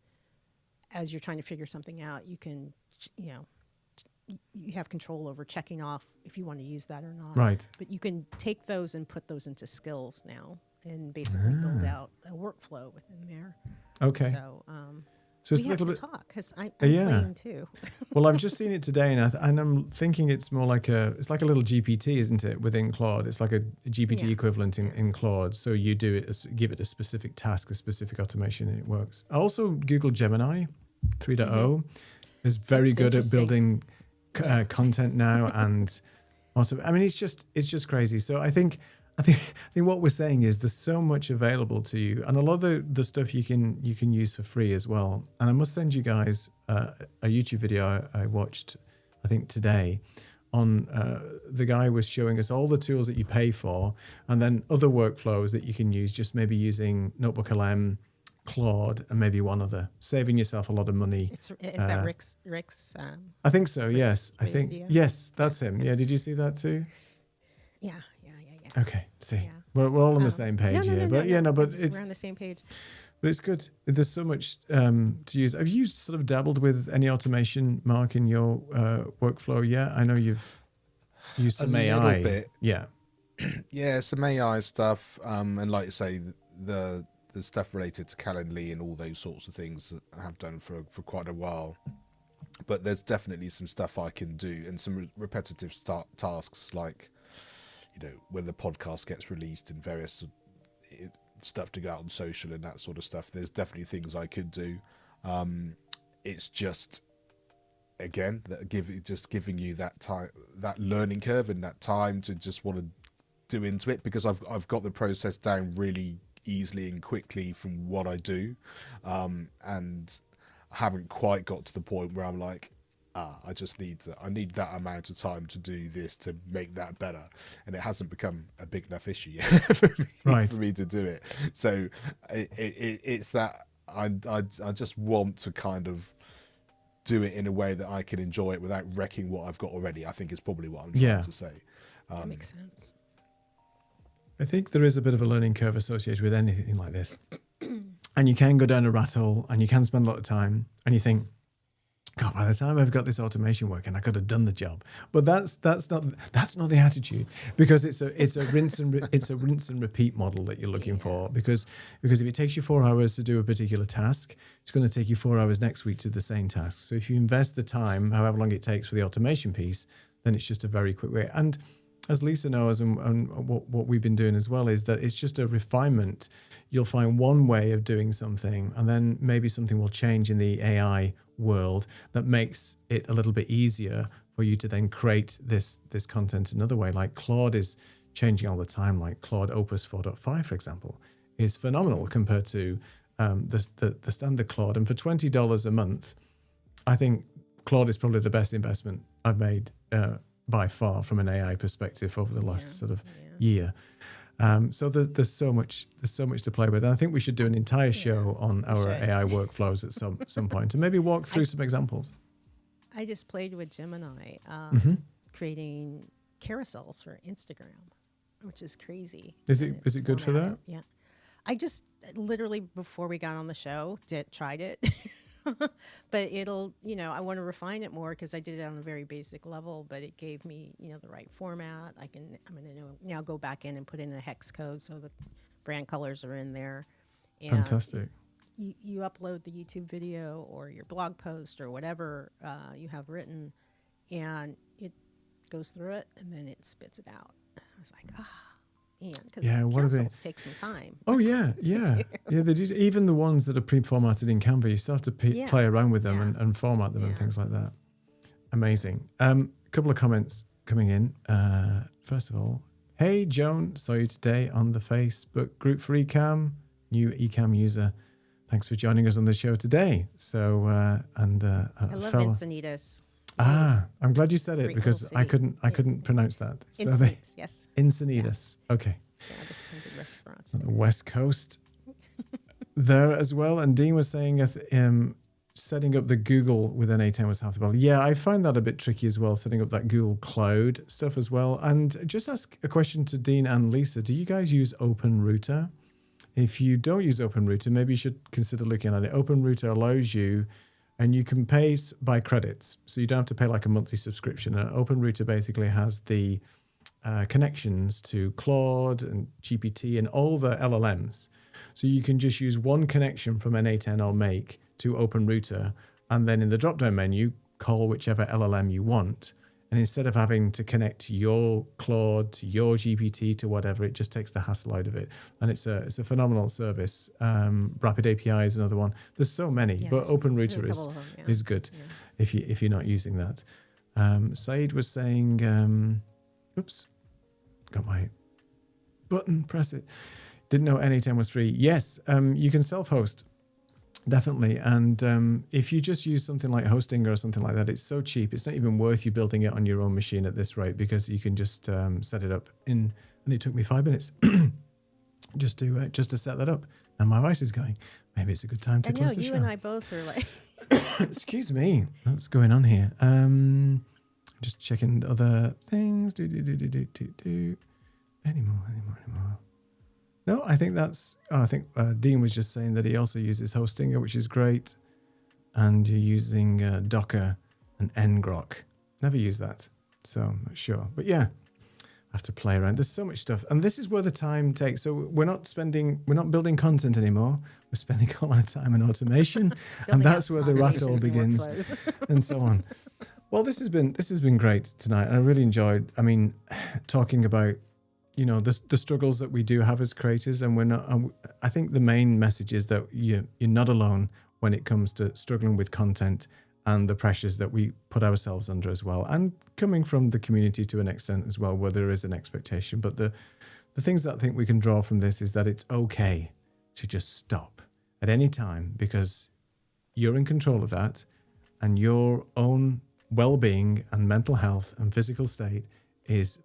Speaker 2: as you're trying to figure something out, you can, you have control over checking off if you want to use that or not.
Speaker 1: Right.
Speaker 2: But you can take those and put those into skills now and basically build out a workflow within there.
Speaker 1: Okay.
Speaker 2: So
Speaker 1: it's a little bit
Speaker 2: talk, because I'm playing too.
Speaker 1: Well, I've just seen it today, and I'm thinking it's more like a little GPT, isn't it, within Claude? It's like a GPT equivalent in Claude. So you do it, give it a specific task, a specific automation, and it works. I also Googled Gemini 3.0 is very good at building content now, and also, it's just crazy. So I think what we're saying is there's so much available to you, and a lot of the stuff you can use for free as well. And I must send you guys a YouTube video I watched, I think today, on the guy was showing us all the tools that you pay for, and then other workflows that you can use, just maybe using Notebook LM, Claude, and maybe one other, saving yourself a lot of money.
Speaker 2: Is that Rick's?
Speaker 1: I think so. Yes, I think
Speaker 2: video?
Speaker 1: yes, that's him. Yeah, did you see that too?
Speaker 2: Yeah.
Speaker 1: Okay, see,
Speaker 2: Yeah.
Speaker 1: we're all on the same page here, but
Speaker 2: we're on the same page.
Speaker 1: But it's good. There's so much to use. Have you sort of dabbled with any automation, Mark, in your workflow yet? I know you've used some AI.
Speaker 3: A little bit.
Speaker 1: Yeah.
Speaker 3: Yeah, some AI stuff, and like you say, the stuff related to Calendly and all those sorts of things I have done for quite a while. But there's definitely some stuff I can do, and some repetitive tasks like, when the podcast gets released and various stuff to go out on social and that sort of stuff, there's definitely things I could do. It's just, again, giving you that time, that learning curve, and that time to just want to do into it, because I've got the process down really easily and quickly from what I do, and I haven't quite got to the point where I'm like, I need that amount of time to do this to make that better, and it hasn't become a big enough issue yet for me to do it. So it's that I just want to kind of do it in a way that I can enjoy it without wrecking what I've got already, I think is probably what I'm trying to say.
Speaker 2: That makes sense.
Speaker 1: I think there is a bit of a learning curve associated with anything like this. And you can go down a rat hole, and you can spend a lot of time, and you think, God, by the time I've got this automation working, I could have done the job. But that's not the attitude, because it's a rinse and repeat model that you're looking for. Because if it takes you 4 hours to do a particular task, it's going to take you 4 hours next week to do the same task. So if you invest the time, however long it takes for the automation piece, then it's just a very quick way. And as Lisa knows, and what we've been doing as well, is that it's just a refinement. You'll find one way of doing something, and then maybe something will change in the AI world that makes it a little bit easier for you to then create this content another way. Like Claude is changing all the time. Like Claude Opus 4.5, for example, is phenomenal compared to the standard Claude. And for $20 a month, I think Claude is probably the best investment I've made by far from an AI perspective over the last sort of year. So there's so much to play with. And I think we should do an entire show on our AI workflows at some point, and maybe walk through some examples.
Speaker 2: I just played with Gemini, creating carousels for Instagram, which is crazy.
Speaker 1: Is it good for that?
Speaker 2: Yeah. I just literally, before we got on the show, tried it. But it'll, I want to refine it more, because I did it on a very basic level, but it gave me, the right format. I'm going to now go back in and put in a hex code so the brand colors are in there. And
Speaker 1: fantastic.
Speaker 2: You upload the YouTube video or your blog post or whatever you have written, and it goes through it, and then it spits it out. I was like, because carousels take some time.
Speaker 1: Oh yeah. They do. Even the ones that are pre-formatted in Canva, you still have to play around with them and format them and things like that. Amazing. A couple of comments coming in. First of all, hey Joan, saw you today on the Facebook group for Ecamm, new Ecamm user. Thanks for joining us on the show today. So I
Speaker 2: love Encinitas.
Speaker 1: I'm glad you said it,
Speaker 2: Great
Speaker 1: because I couldn't pronounce that. So
Speaker 2: Encinitas, yes.
Speaker 1: Encinitas. Yeah. Okay.
Speaker 2: Yeah, there's some good restaurants
Speaker 1: On
Speaker 2: there.
Speaker 1: the West Coast there as well. And Dean was saying setting up the Google with an A10 was half the battle. Yeah, I find that a bit tricky as well, setting up that Google Cloud stuff as well. And just ask a question to Dean and Lisa. Do you guys use OpenRouter? If you don't use OpenRouter, maybe you should consider looking at it. OpenRouter allows you, and you can pay by credits, so you don't have to pay like a monthly subscription. OpenRouter basically has the connections to Claude and GPT and all the LLMs. So you can just use one connection from an A10 or Make to OpenRouter, and then in the drop-down menu, call whichever LLM you want. And instead of having to connect to your Claude, to your GPT, to whatever, it just takes the hassle out of it. And it's a phenomenal service. Rapid API is another one. There's so many, but OpenRouter is good if you're not using that. Said was saying, oops, got my button, press it. Didn't know N8N was free. Yes, you can self-host. Definitely. And if you just use something like Hosting or something like that, it's so cheap. It's not even worth you building it on your own machine at this rate, because you can just set it up and it took me 5 minutes just to set that up. And my voice is going. Maybe it's a good time to close the show.
Speaker 2: You and I both are like...
Speaker 1: Excuse me. What's going on here? Just checking other things. Anymore. No, I think Dean was just saying that he also uses Hostinger, which is great. And you're using Docker and ngrok. Never use that, so I'm not sure. But yeah, I have to play around. There's so much stuff. And this is where the time takes. So we're not building content anymore. We're spending all our time in automation. And that's where the rat hole begins and so on. Well, this has been great tonight. And I really enjoyed, talking about the struggles that we do have as creators, and we're not. I think the main message is that you're not alone when it comes to struggling with content and the pressures that we put ourselves under as well, and coming from the community to an extent as well, where there is an expectation. But the things that I think we can draw from this is that it's okay to just stop at any time, because you're in control of that, and your own well-being and mental health and physical state is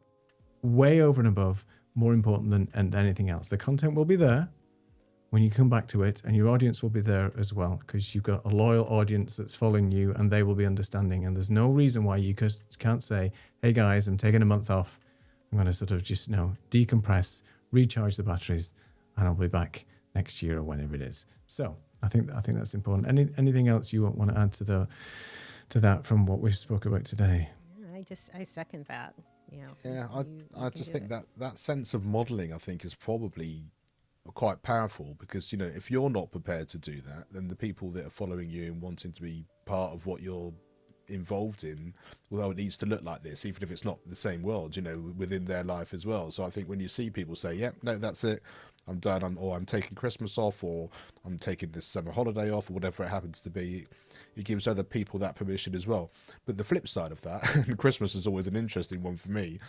Speaker 1: way over and above more important than anything else. The content will be there when you come back to it, and your audience will be there as well, because you've got a loyal audience that's following you, and they will be understanding. And there's no reason why you can't say, hey guys, I'm taking a month off. I'm going to sort of just decompress, recharge the batteries, and I'll be back next year or whenever it is. So I think that's important. Anything else you want to add to to that from what we've spoke about today.
Speaker 2: I second that. You know,
Speaker 3: Yeah, I
Speaker 2: can
Speaker 3: just
Speaker 2: do
Speaker 3: think
Speaker 2: it.
Speaker 3: that sense of modeling, I think, is probably quite powerful because, you know, if you're not prepared to do that, then the people that are following you and wanting to be part of what you're involved in, well, it needs to look like this, even if it's not the same world, you know, within their life as well. So I think when you see people say, "Yep, no, that's it, I'm done," or I'm taking Christmas off, or I'm taking this summer holiday off, or whatever it happens to be, it gives other people that permission as well. But the flip side of that, and Christmas is always an interesting one for me,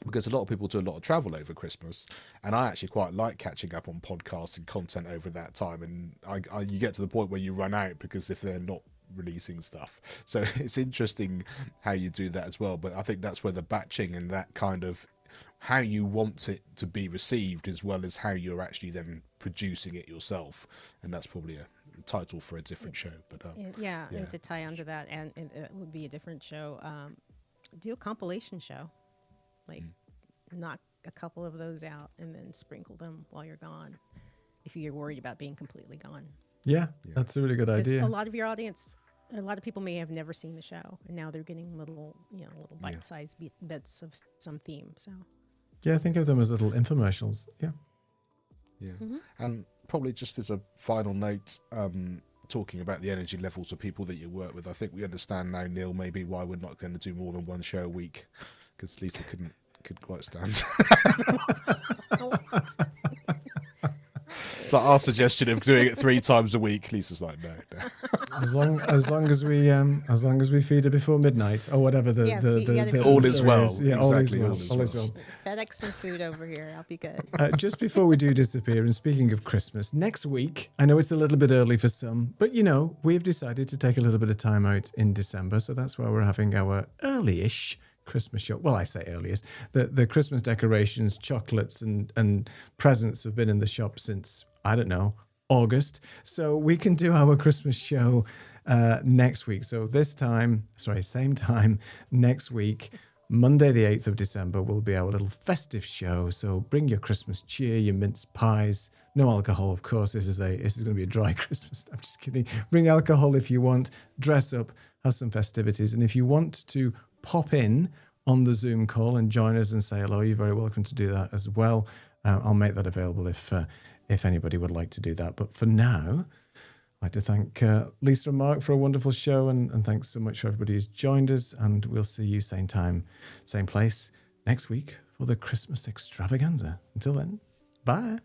Speaker 3: because a lot of people do a lot of travel over Christmas, and I actually quite like catching up on podcasts and content over that time. And you get to the point where you run out because if they're not releasing stuff, so it's interesting how you do that as well. But I think that's where the batching and that kind of how you want it to be received, as well as how you're actually then producing it yourself, and that's probably a title for a different show. But
Speaker 2: Yeah,
Speaker 3: yeah.
Speaker 2: and to tie onto that, and it would be a different show. Do a compilation show, like knock a couple of those out, and then sprinkle them while you're gone. If you're worried about being completely gone,
Speaker 1: Yeah, that's a really good
Speaker 2: because
Speaker 1: idea.
Speaker 2: a lot of your audience, a lot of people may have never seen the show, and now they're getting little, little bite-sized bits of some theme. So
Speaker 1: Yeah, think of them as little infomercials. Yeah.
Speaker 3: Yeah. And probably just as a final note, talking about the energy levels of people that you work with, I think we understand now, Neil, maybe why we're not going to do more than one show a week, because Lisa couldn't quite stand. It's like our suggestion of doing it 3 times a week. Lisa's like, no.
Speaker 1: As long as we feed her before midnight or whatever the
Speaker 3: All is
Speaker 1: story
Speaker 3: well.
Speaker 1: is. Yeah, all is
Speaker 3: Exactly,
Speaker 1: well.
Speaker 3: all is well.
Speaker 2: FedEx some food over here. I'll be good.
Speaker 1: Just before we do disappear, and speaking of Christmas, next week, I know it's a little bit early for some, but we've decided to take a little bit of time out in December, so that's why we're having our early-ish Christmas show. Well, I say earliest. The Christmas decorations, chocolates, and presents have been in the shop since, I don't know, August. So we can do our Christmas show next week. So same time next week, Monday the 8th of December, will be our little festive show. So bring your Christmas cheer, your mince pies. No alcohol, of course. This is going to be a dry Christmas. I'm just kidding. Bring alcohol if you want. Dress up, have some festivities. And if you want to pop in on the Zoom call and join us and say hello, you're very welcome to do that as well. I'll make that available if anybody would like to do that. But for now, I'd like to thank Lisa and Mark for a wonderful show, and thanks so much for everybody who's joined us. And we'll see you same time, same place next week for the Christmas extravaganza. Until then, bye.